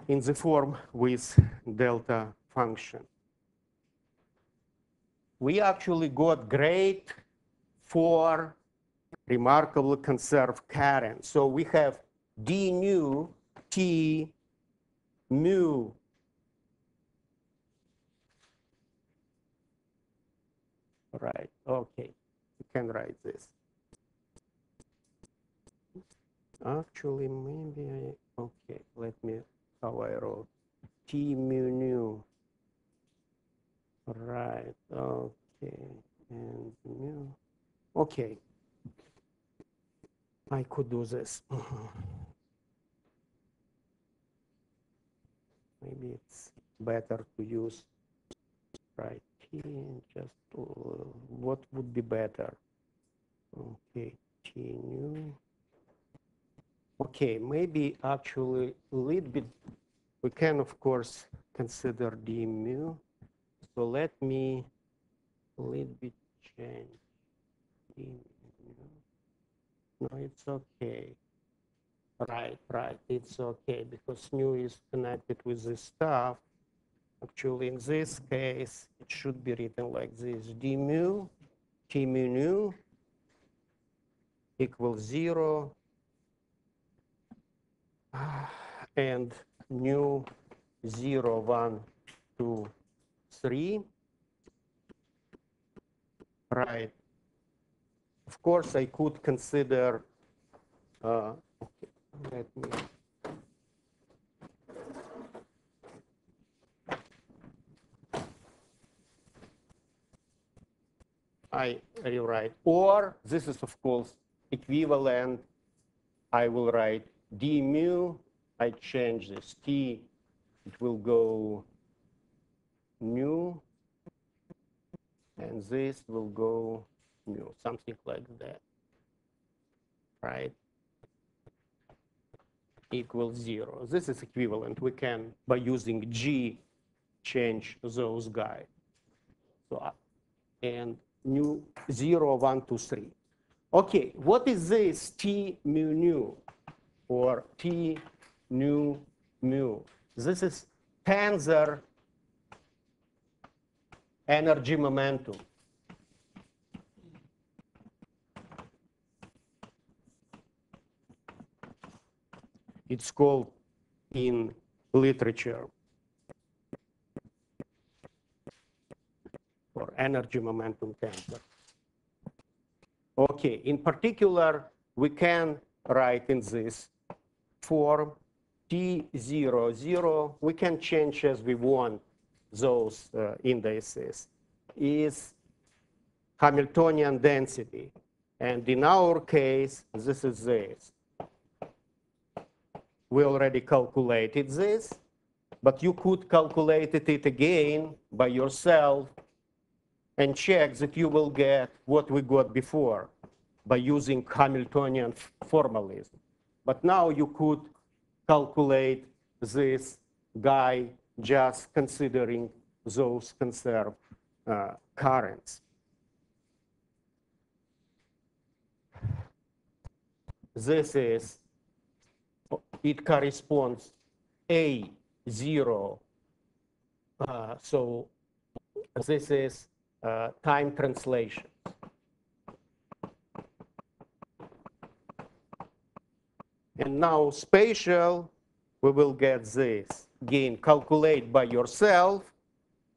A: in the form with delta function. We actually got great for remarkably conserved current. So we have d nu t mu right. Okay, you can write this. Actually, maybe okay, let me, how I wrote t mu nu. Right, okay, and mu. Okay, I could do this. Maybe it's better to use, right, t, just, what would be better? Okay, t nu. Okay, maybe actually a little bit, we can of course consider d mu. So let me a little bit change d mu. No, it's okay. Right, it's okay because nu is connected with this stuff. Actually, in this case, it should be written like this: d mu, t mu nu equals 0, and nu 0, 1, 2, 3. Right. Of course, I could consider. Okay, let me. I rewrite. Or this is, of course, equivalent. I will write d mu. I change this t. It will go nu. And this will go mu, something like that. Right? Equals 0. This is equivalent. We can, by using g, change those guys. So, and nu 0, 1, 2, 3. Okay, what is this t mu nu or t nu mu? This is tensor energy momentum. It's called in literature for energy momentum tensor. Okay, in particular, we can write in this form t0, 0. We can change as we want those indices. Is Hamiltonian density. And in our case, this is this. We already calculated this, but you could calculate it again by yourself and check that you will get what we got before by using Hamiltonian formalism. But now you could calculate this guy just considering those conserved currents. This is, it corresponds A0. So this is time translation. And now spatial, we will get this. Again, calculate by yourself,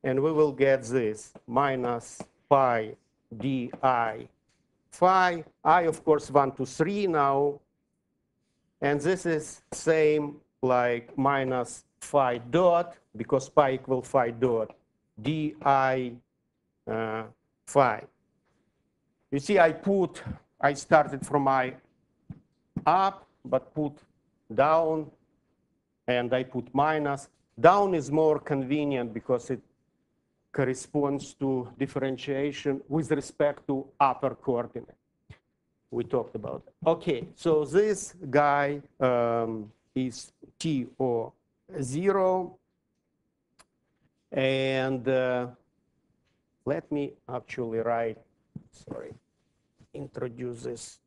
A: and we will get this, minus pi di phi. I, of course, 1 to 3 now. And this is same like minus phi dot, because pi equal phi dot, di phi. You see, I started from I up, but put down, and I put minus. Down is more convenient because it corresponds to differentiation with respect to upper coordinate. We talked about it. Okay, so this guy is T or 0. And let me actually write, sorry, introduce this.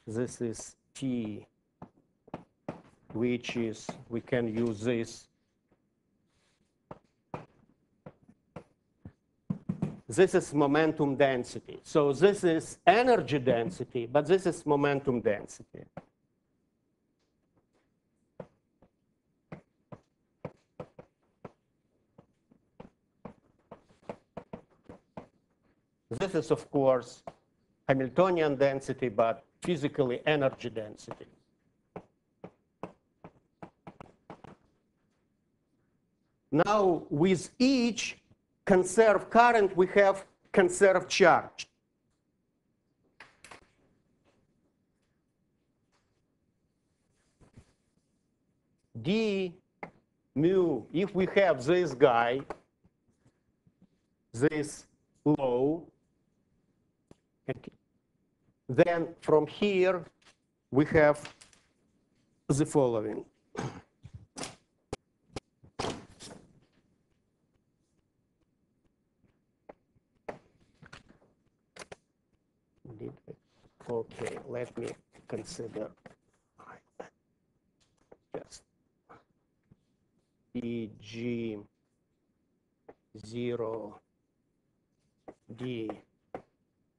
A: This is T, which is, we can use this. This is momentum density. So this is energy density, but this is momentum density. This is, of course, Hamiltonian density, but physically energy density. Now, with each conserved current, we have conserved charge. D mu, if we have this guy, this low, okay, then from here we have the following. Okay, let me consider just EG 0 D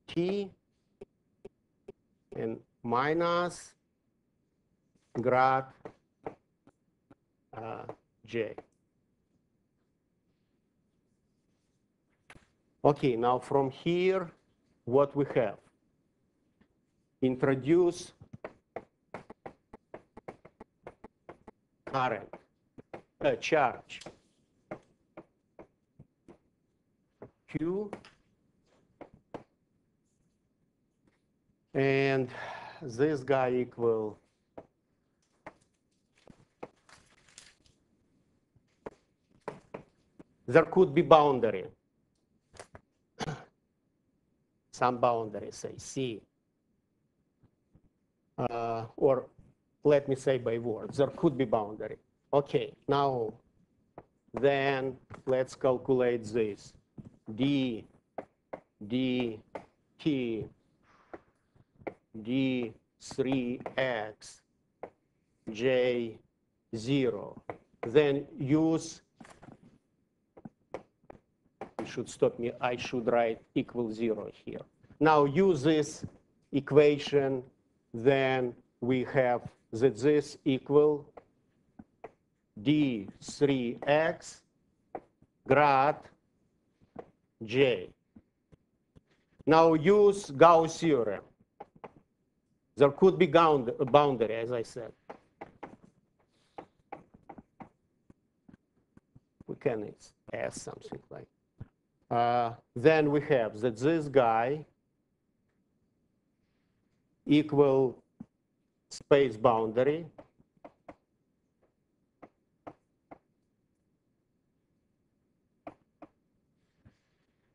A: T and minus grad J. Okay, now from here, what we have? Introduce current, charge, Q, and this guy equal there could be boundary, some boundary, say C. Or let me say by words, there could be boundary. Okay, now then let's calculate this. D, D, T, D3X, J, 0. Then use, you should stop me, I should write equal 0 here. Now use this equation, then we have that this equal D3X grad J. Now use Gauss theorem. There could be boundary, as I said. We can add something like. Then we have that this guy equal space boundary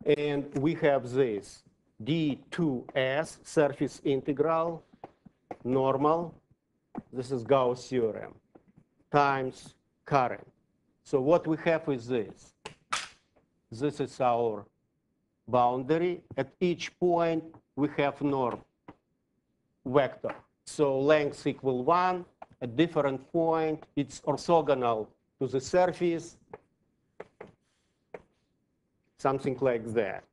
A: and we have this D2S surface integral normal, this is Gauss theorem, times current. So what we have is this. This is our boundary. At each point we have norm vector. So length equal 1, at different point, it's orthogonal to the surface, something like that.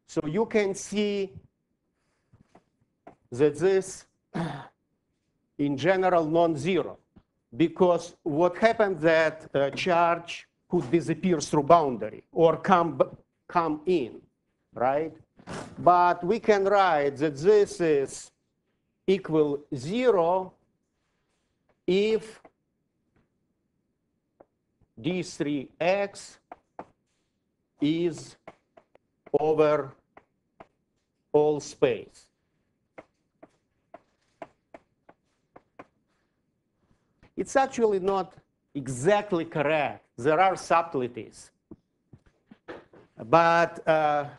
A: So you can see that this, in general, non-zero, because what happens that charge could disappear through boundary or come in, right? But we can write that this is equal 0 if D3X is over all space. It's actually not exactly correct. There are subtleties. But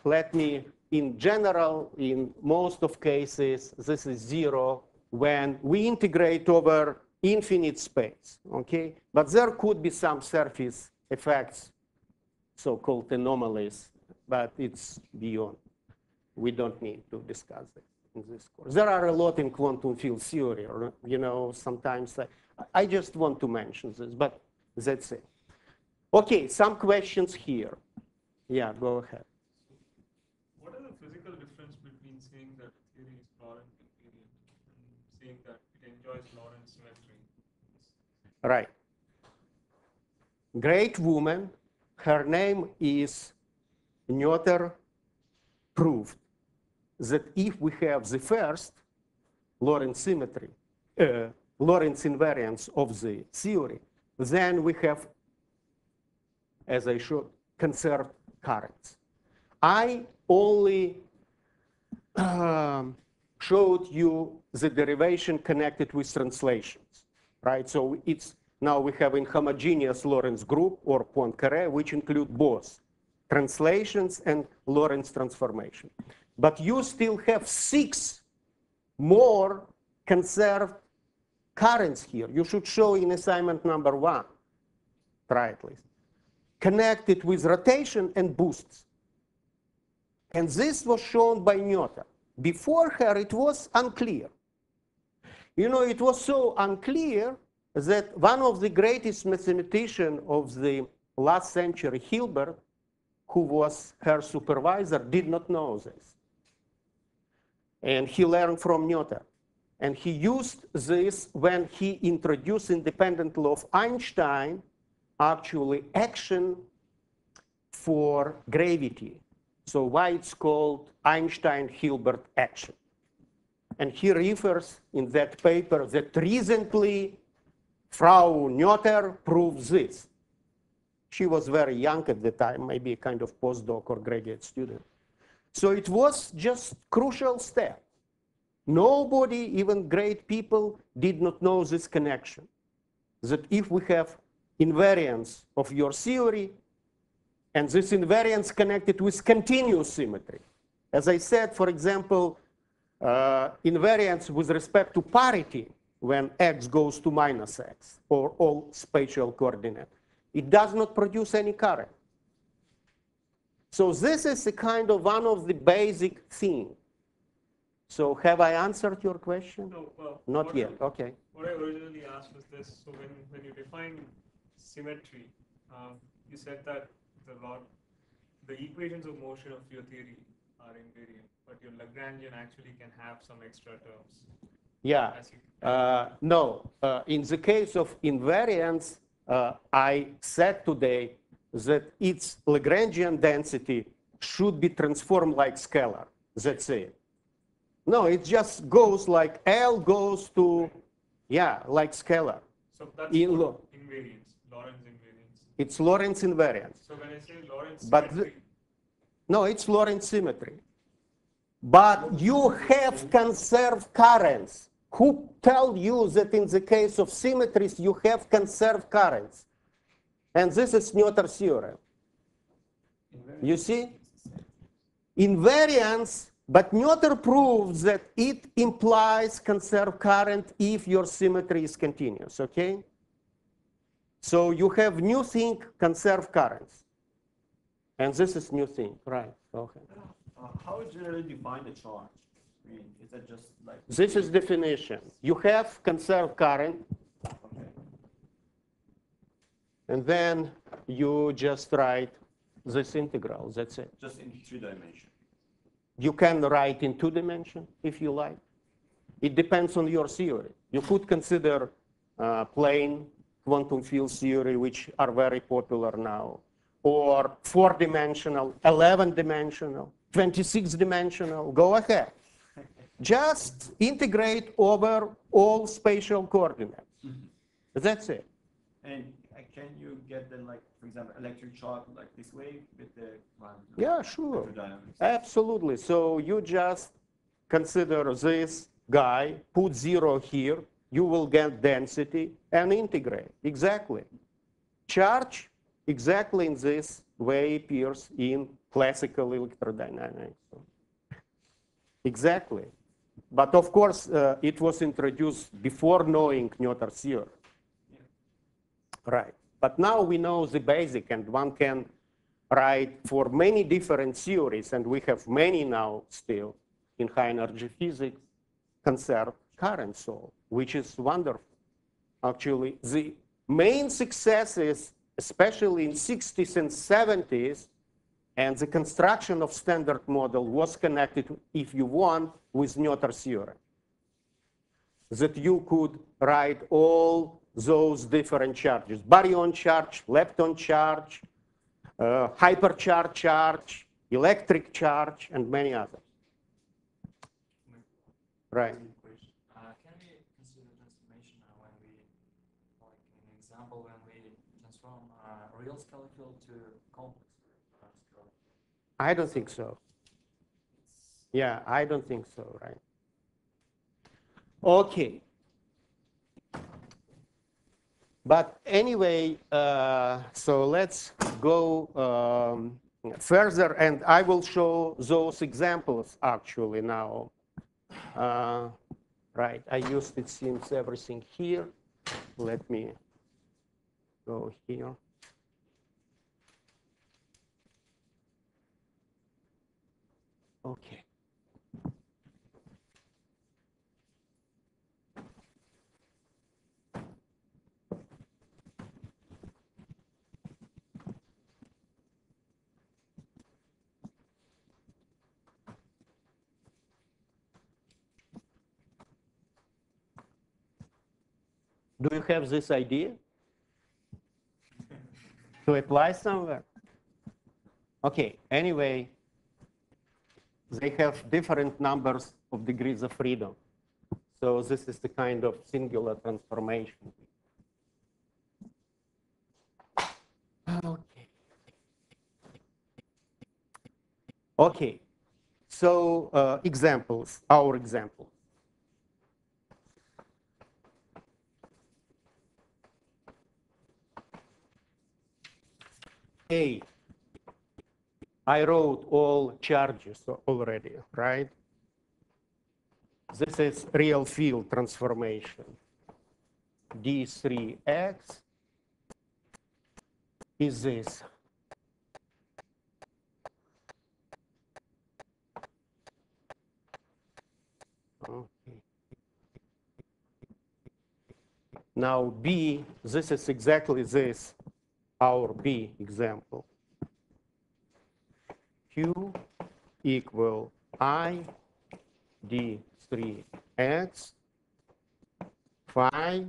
A: let me, in general, in most of cases, this is 0 when we integrate over infinite space, okay? But there could be some surface effects so-called anomalies, but it's beyond. We don't need to discuss it in this course. There are a lot in quantum field theory, or, you know, sometimes I just want to mention this, but that's it. Okay, some questions here. Yeah, go ahead.
C: What is the physical difference between saying that a theory is Lorentz invariant and saying that it enjoys Lorentz symmetry?
A: Right. Great woman, her name is Noether, proved that if we have the first Lorentz symmetry, Lorentz invariance of the theory, then we have, as I showed, conserved currents. I only showed you the derivation connected with translations, right? So it's now we have in homogeneous Lorentz group or Poincare, which include both translations and Lorentz transformation. But you still have 6 more conserved currents here. You should show in assignment number 1. Try at least. Connected with rotation and boosts. And this was shown by Noether. Before her, it was unclear. You know, it was so unclear that one of the greatest mathematicians of the last century, Hilbert, who was her supervisor, did not know this. And he learned from Noether. And he used this when he introduced independent law of Einstein, actually action for gravity. So why it's called Einstein-Hilbert action. And he refers in that paper that recently Frau Noether proves this. She was very young at the time, maybe a kind of postdoc or graduate student. So it was just crucial step. Nobody, even great people, did not know this connection. That if we have invariance of your theory, and this invariance connected with continuous symmetry. As I said, for example, invariance with respect to parity, when x goes to minus x, or all spatial coordinate, it does not produce any current. So this is a kind of one of the basic things. So have I answered your question?
C: No,
A: Not yet, okay.
C: What I originally asked was this. So when you define symmetry, you said that the equations of motion of your theory are invariant, but your Lagrangian actually can have some extra terms.
A: Yeah, no. In the case of invariance, I said today that its Lagrangian density should be transformed like scalar. That's it. No, it just goes like L goes to, yeah, like scalar.
C: So that's invariance, Lorentz invariance.
A: It's Lorentz invariance.
C: So when I say Lorentz
A: symmetry, no, it's Lorentz symmetry. But you have conserved currents. Who tell you that in the case of symmetries you have conserved currents? And this is Noether theorem. You see? Invariance, but Noether proves that it implies conserved current if your symmetry is continuous, okay? So you have new thing, conserved currents. And this is new thing, right? Okay.
B: How is generally defined the charge? I mean, is that just like...
A: This is definition. You have conserved current.
B: Okay.
A: And then you just write this integral, that's it.
B: Just in 3 dimensions.
A: You can write in 2 dimensions if you like. It depends on your theory. You could consider plane quantum field theory, which are very popular now, or 4-dimensional, 11-dimensional, 26-dimensional, go ahead. Just integrate over all spatial coordinates.
B: Mm-hmm.
A: That's it.
B: And can you get the, like, for example, electric charge like this way with the
A: yeah, sure.
B: electrodynamics?
A: Absolutely. So you just consider this guy, put 0 here, you will get density and integrate. Exactly. Charge exactly in this way appears in classical electrodynamics. Exactly. But of course, it was introduced before knowing Noether theorem. Yeah. Right. But now we know the basic, and one can write for many different theories, and we have many now still in high energy physics, conserve current solve, which is wonderful. Actually, the main successes, especially in 60s and 70s, and the construction of standard model was connected, if you want, with Noether's theorem. That you could write all those different charges, baryon charge, lepton charge, hypercharge charge, electric charge, and many others. Right.
B: Can we consider transformation when we, like an example, when we transform a real scalar field to complex scalar?
A: I don't think so. Yeah, I don't think so, right? Okay. But anyway, so let's go further, and I will show those examples actually now. Right, I used, it seems, everything here. Let me go here. Okay. Do you have this idea to apply somewhere? Okay, anyway, they have different numbers of degrees of freedom. So this is the kind of singular transformation. Okay. Okay, so examples, our example. A, I wrote all charges already, right? This is real field transformation. D3x is this. Okay. Now B, this is exactly this, our B example. Q equal I D3x phi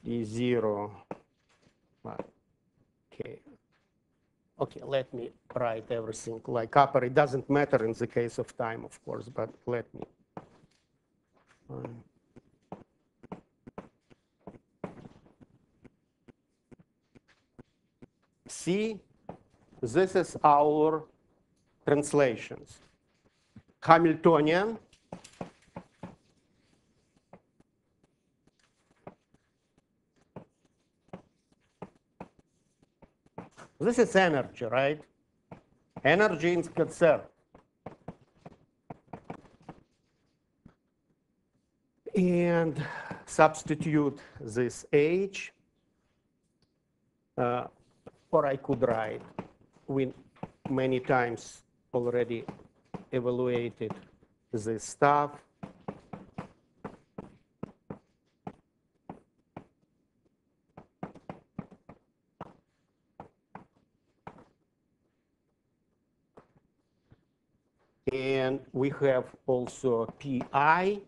A: D0. Okay. Okay, let me write everything like upper. It doesn't matter in the case of time, of course, but let me. See, this is our translations. Hamiltonian, this is energy, right? Energy is conserved. And substitute this H, or I could write, we many times already evaluated this stuff. And we have also PI,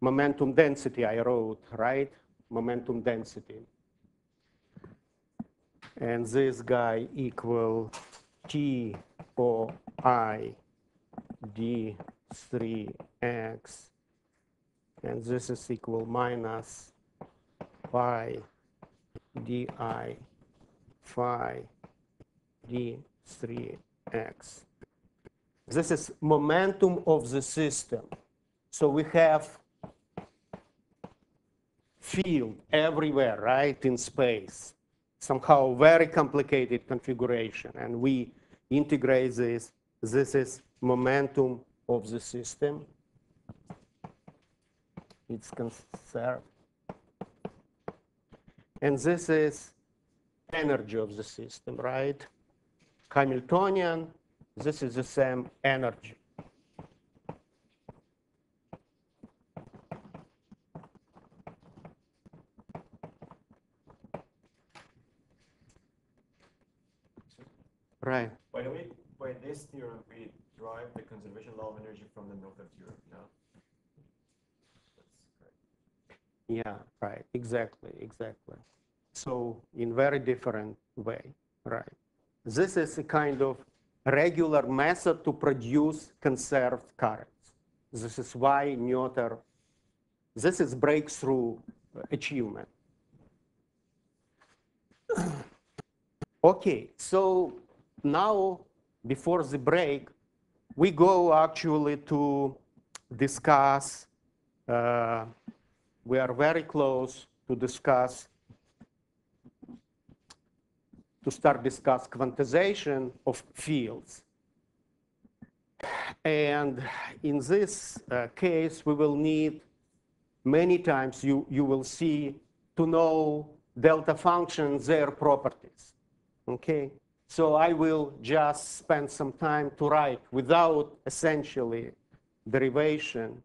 A: momentum density I wrote, right? Momentum density. And this guy equal TOI D3x. And this is equal minus phi DI phi D3x. This is momentum of the system. So we have field everywhere, right, in space. Somehow very complicated configuration. And we integrate this. This is momentum of the system. It's conserved. And this is energy of the system, right? Hamiltonian, this is the same energy. Right.
D: By the way, by this theorem, we derive the conservation law of energy from the Noether theorem, no? That's correct.
A: Yeah, right, exactly, exactly. So in very different way, right? This is a kind of regular method to produce conserved currents. This is why Noether, this is breakthrough achievement. Okay, so now before the break, we go actually to discuss, we are very close to discuss, to start discuss quantization of fields. And in this case, we will need many times, you will see, to know delta functions, their properties, okay? So I will just spend some time to write without essentially derivation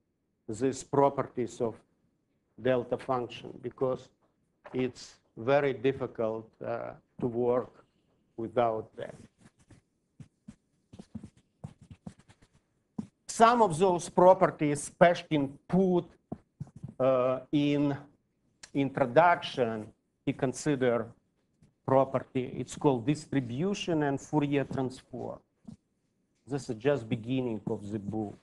A: these properties of delta function, because it's very difficult to work without that. Some of those properties Peshkin put in introduction. He considered property, it's called distribution and Fourier transform. This is just beginning of the book.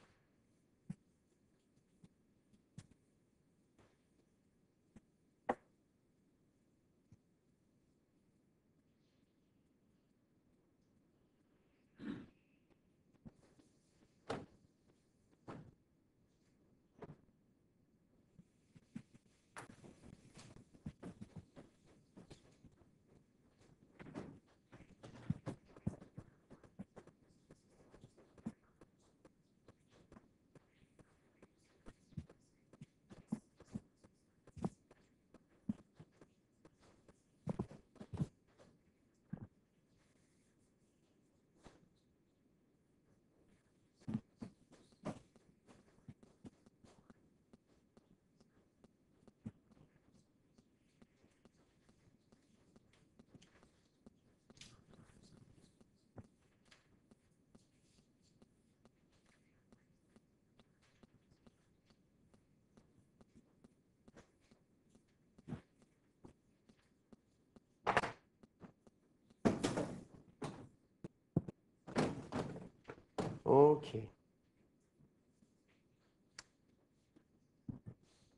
A: Okay.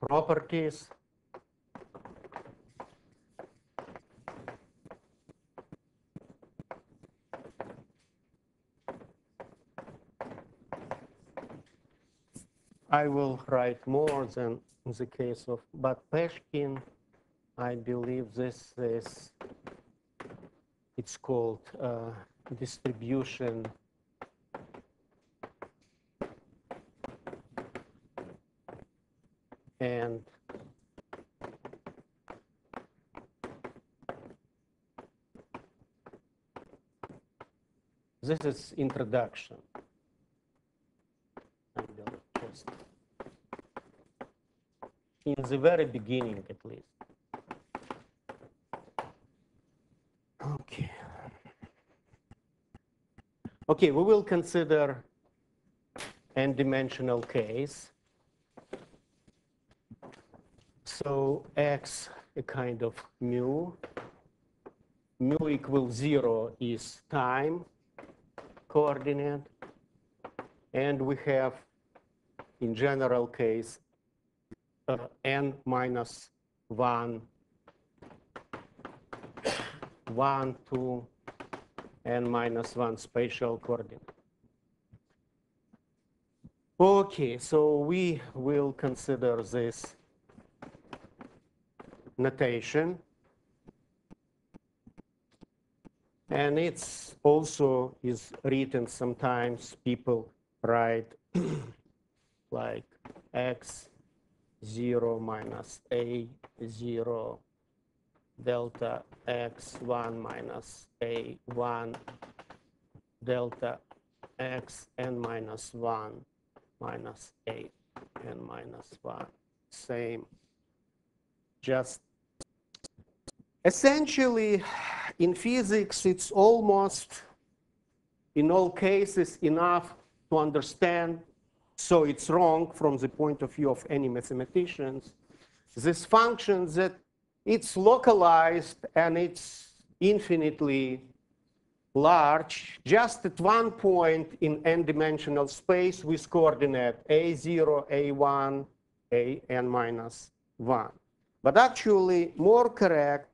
A: Properties. I will write more than in the case of, but Peshkin, I believe this is, it's called distribution and this is introduction. I will just, in the very beginning, at least. Okay. Okay, we will consider n-dimensional case. So x, a kind of mu. Mu equals 0 is time coordinate. And we have, in general case, n minus 1, 1, 2, n minus 1 spatial coordinate. Okay, so we will consider this notation. And it's also is written sometimes, people write like x 0 minus a 0 delta x1 minus a1 delta xn minus 1 minus a n minus 1. Same. Just essentially, in physics, it's almost, in all cases, enough to understand, so it's wrong from the point of view of any mathematicians, this function that it's localized and it's infinitely large, just at one point in n-dimensional space with coordinate a0, a1, an minus 1. But actually, more correct,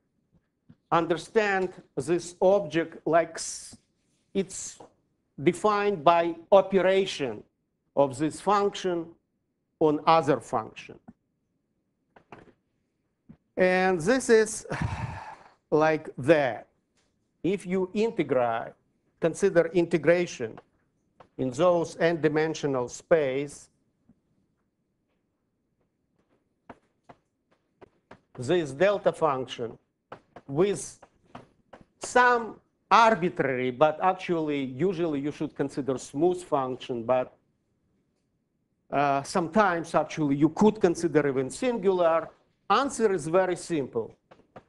A: understand this object like it's defined by operation of this function on other function. And this is like that. If you integrate, consider integration in those n-dimensional space, this delta function with some arbitrary, but actually, usually you should consider smooth function, but sometimes actually you could consider even singular. Answer is very simple.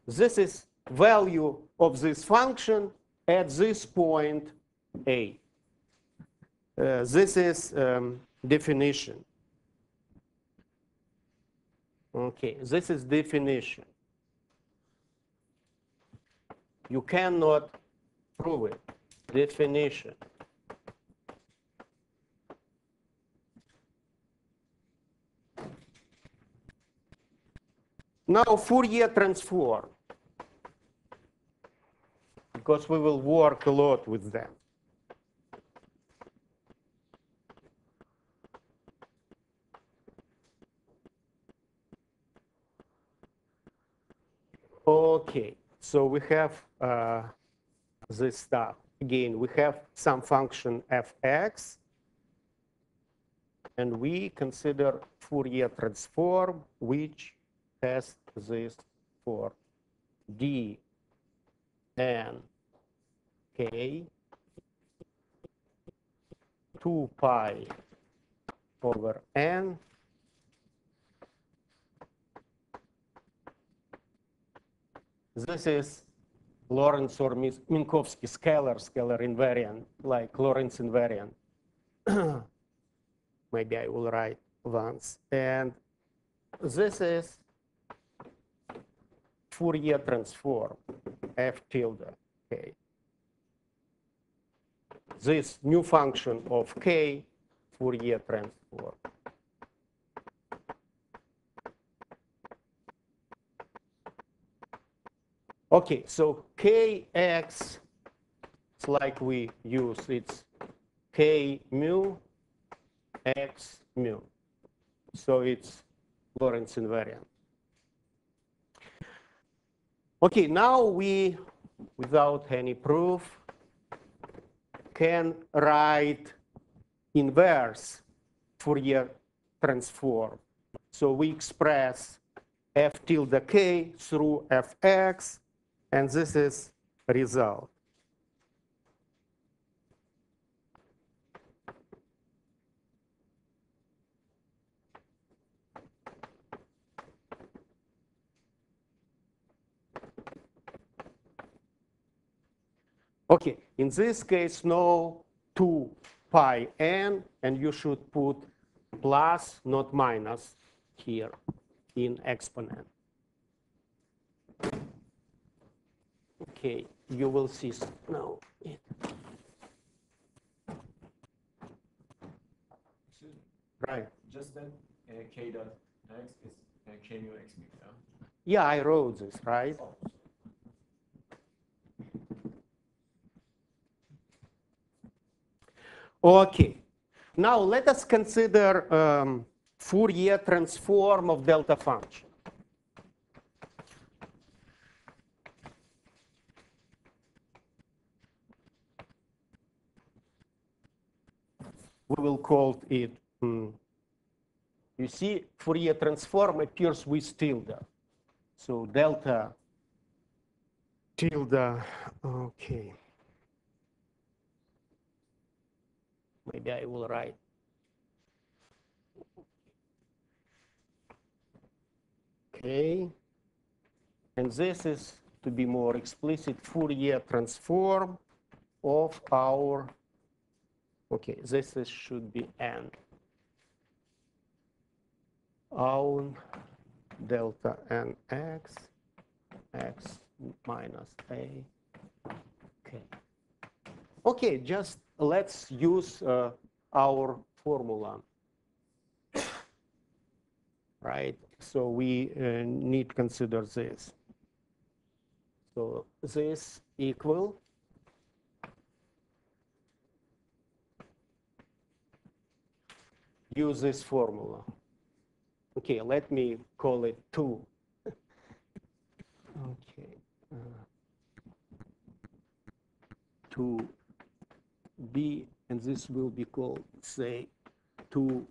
A: This is value of this function at this point A. This is definition. Okay, this is definition. You cannot prove it. Definition. Now, Fourier transform, because we will work a lot with them. Okay, so we have this stuff. Again, we have some function fx, and we consider Fourier transform, which has this for d n k 2 pi over n this is Lorentz or Minkowski scalar invariant, like Lorentz invariant. Maybe I will write once. And this is Fourier transform, f tilde k. This new function of k, Fourier transform. Okay, so kx, it's like we use, it's k mu x mu. So it's Lorentz invariant. Okay, now we, without any proof, can write inverse Fourier transform. So we express f tilde k through fx, and this is result. Okay, in this case, no 2 pi n, and you should put plus, not minus, here in exponent. Okay, you will see now. Right.
D: Just that k dot x is k mu x mu, yeah?
A: Yeah, I wrote this, right?
D: Oh.
A: Okay. Now let us consider Fourier transform of delta function. We will call it, you see, Fourier transform appears with tilde. So delta tilde, okay. Maybe I will write. Okay. And this is, to be more explicit, Fourier transform of our, okay, this is, should be n. Own delta nx, x minus a. Okay. Okay, just let's use our formula. Right? So we need to consider this. So this equal use this formula. Okay, let me call it 2. Okay. 2b, and this will be called, say, 2a,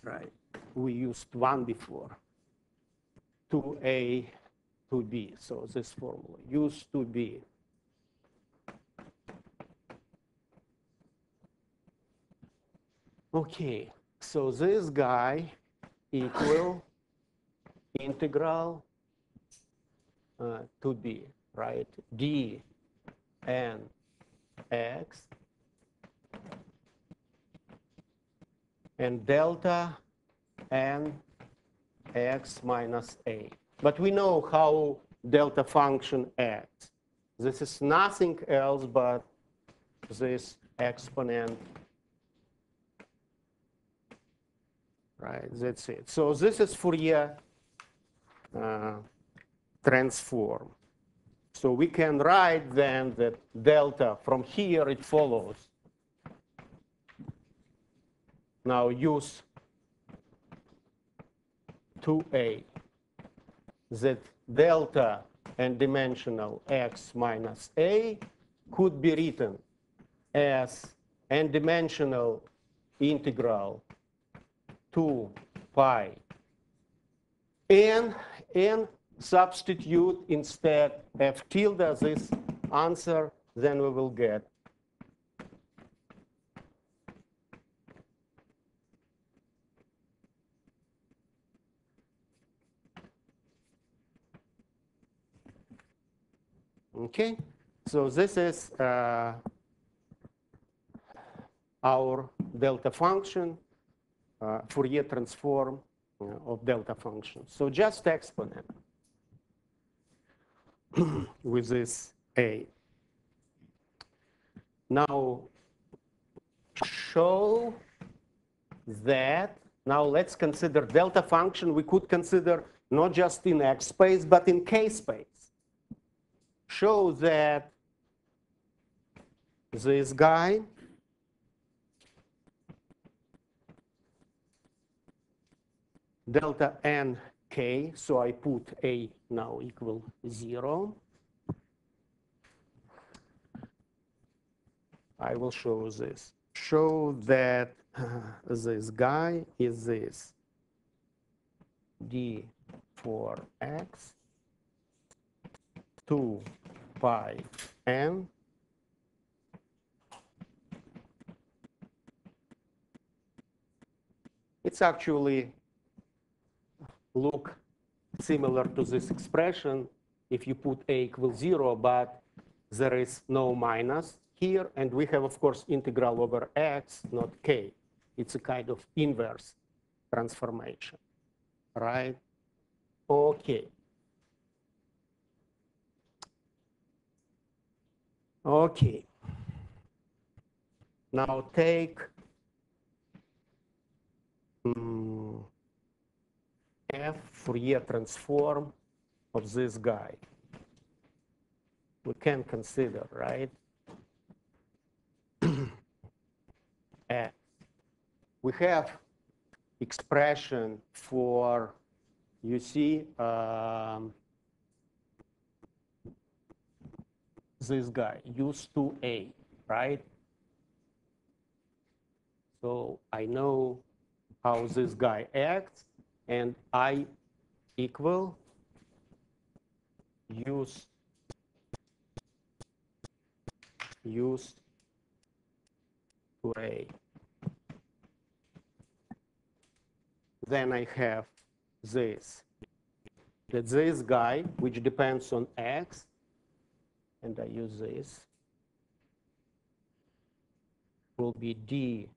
A: right? We used 1 before. 2a, 2b, so this formula, use 2b. Okay, so this guy equal integral 2b, right? D n x and delta n x minus a. But we know how delta function acts. This is nothing else but this exponent. Right, that's it. So this is Fourier transform. So we can write then that delta from here, it follows. Now use 2a, that delta and dimensional x minus a could be written as n-dimensional integral 2 pi n, and substitute instead f tilde this answer, then we will get okay. So this is our delta function, Fourier transform of delta function. So just exponent with this a. Now show that, now let's consider delta function. We could consider not just in X space, but in K space. Show that this guy delta n k, so I put a now equal 0. I will show this. Show that this guy is this d for x 2 pi n it's actually look similar to this expression if you put a equals 0, but there is no minus here, and we have, of course, integral over x, not k. It's a kind of inverse transformation, right? Okay. Okay. Now take f Fourier transform of this guy. We can consider, right? X. We have expression for, you see, this guy, use 2a, right? So I know how this guy acts, and I equal use used to A. Then I have this. That this guy, which depends on X, and I use this, will be D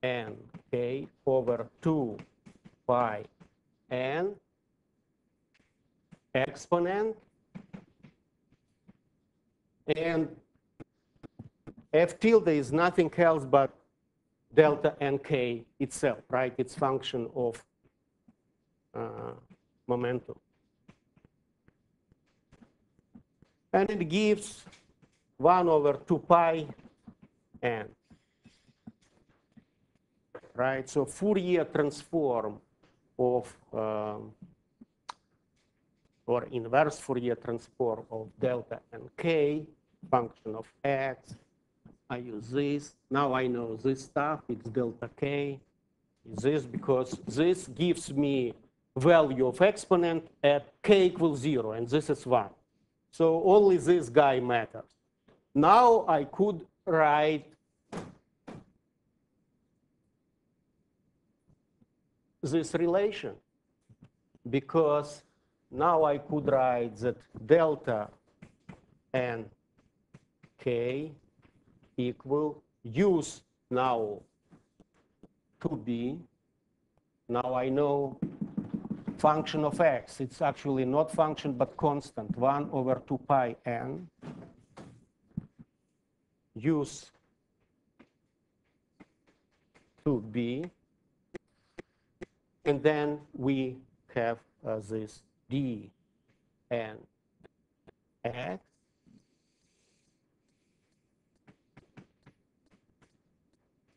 A: n k over 2 pi n exponent, and f tilde is nothing else but delta nk itself, right? It's function of momentum. And it gives 1 over 2 pi n, right? So Fourier transform of, or inverse Fourier transform of delta nk, function of x. I use this. Now I know this stuff, it's delta k. This because this gives me value of exponent at k equals 0, and this is 1. So only this guy matters. Now I could write this relation, because now I could write that delta n k equal use now to be. Now I know function of x. It's actually not function but constant, 1 over 2 pi n. Use to be. And then we have this d n x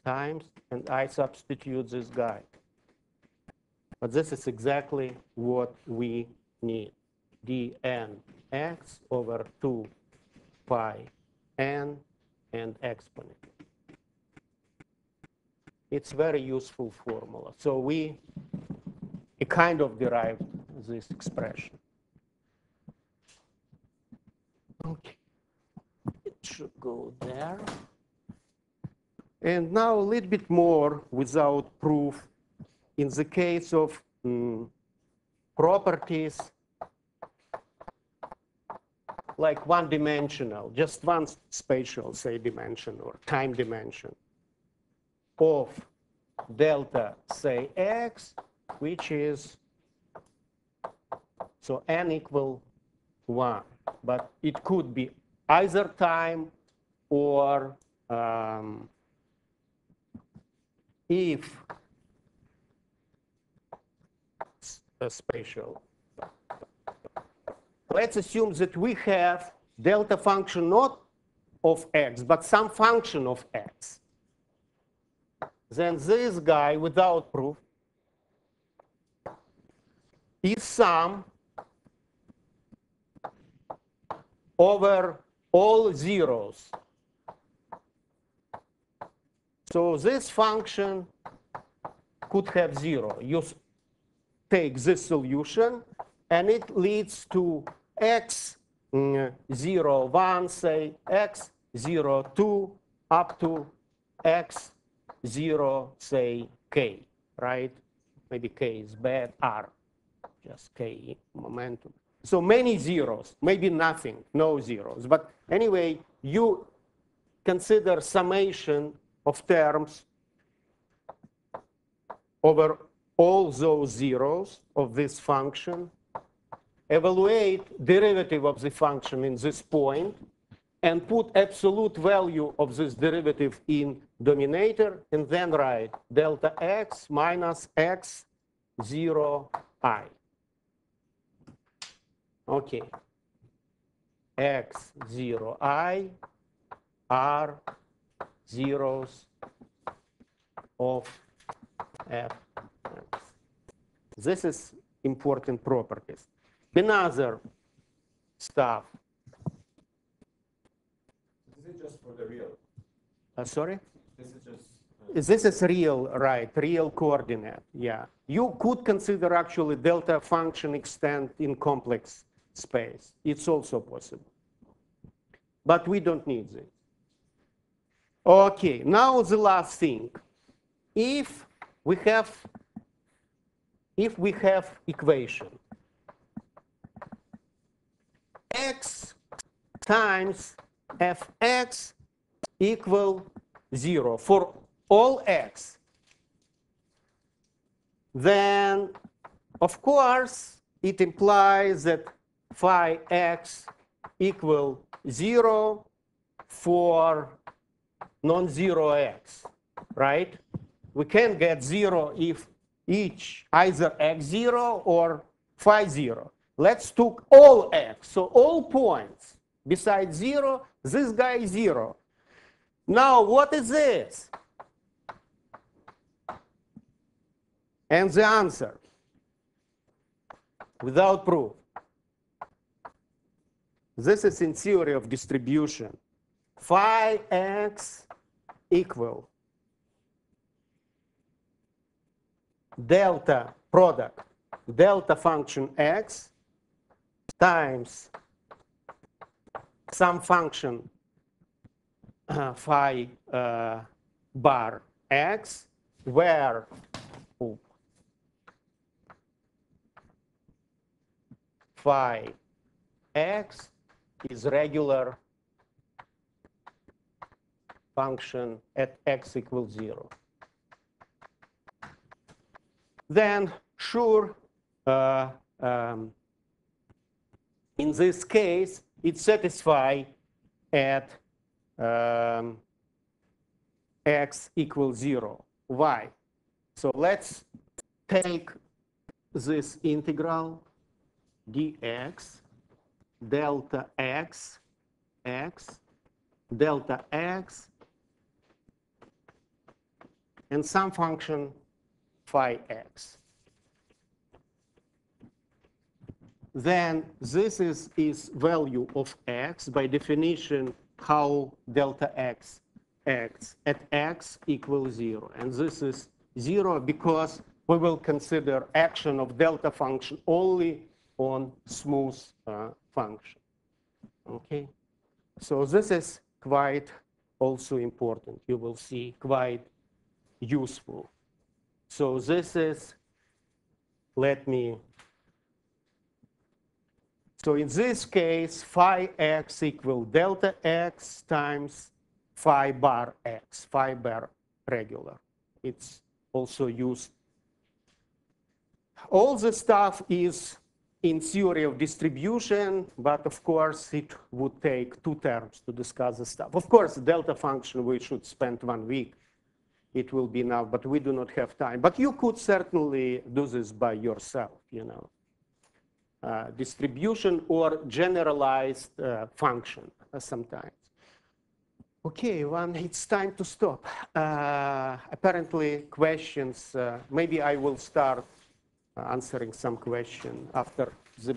A: times, and I substitute this guy. But this is exactly what we need. dnx over 2 pi n and exponent. It's very useful formula. So we kind of derived this expression. Okay, it should go there. And now a little bit more without proof. In the case of properties like one-dimensional, just one spatial, say, dimension or time dimension of delta, say, x, which is, so n equal 1. But it could be either time or if a spatial. Let's assume that we have delta function not of x, but some function of x. Then this guy, without proof, is sum over all zeros. So this function could have 0. You take this solution, and it leads to x 0, 1, say, x 0, 2, up to x 0, say, k, right? Maybe k is bad, r, just k momentum. So many zeros, maybe nothing, no zeros. But anyway, you consider summation of terms over all those zeros of this function, evaluate derivative of the function in this point, and put absolute value of this derivative in denominator, and then write delta x minus x 0 I. Okay. X 0 I are zeros of f. This is important properties. Another stuff.
D: This is just for the real.
A: Sorry?
D: This is just.
A: This is real, right? Real coordinate. Yeah. You could consider actually delta function extent in complex space. It's also possible. but we don't need this. Okay, now the last thing. If we have equation x times fx equal 0 for all x, then of course it implies that phi x equal 0 for non-zero x, right? We can get 0 if each either x0 or phi 0. Let's take all x, so all points besides 0, this guy is 0. Now what is this? And the answer, without proof, this is in theory of distribution. Phi x equal delta product, delta function x times some function phi bar x, where phi x is regular function at x equals 0. Then, sure, in this case, it satisfies at x equals 0. Why? So let's take this integral dx delta x, delta x, and some function phi x. Then this is value of x. By definition, how delta x acts at x equals 0. And this is 0 because we will consider action of delta function only on smooth function. Okay? So this is quite also important. You will see quite useful. So this is, so in this case, phi x equal delta x times phi bar x, phi bar regular. It's also used. All the stuff is in theory of distribution, but of course it would take 2 terms to discuss the stuff. Of course, the delta function, we should spend 1 week. It will be enough, but we do not have time. But you could certainly do this by yourself, you know. Distribution or generalized function sometimes. Okay, when it's time to stop. Apparently questions, maybe I will start answering some question after the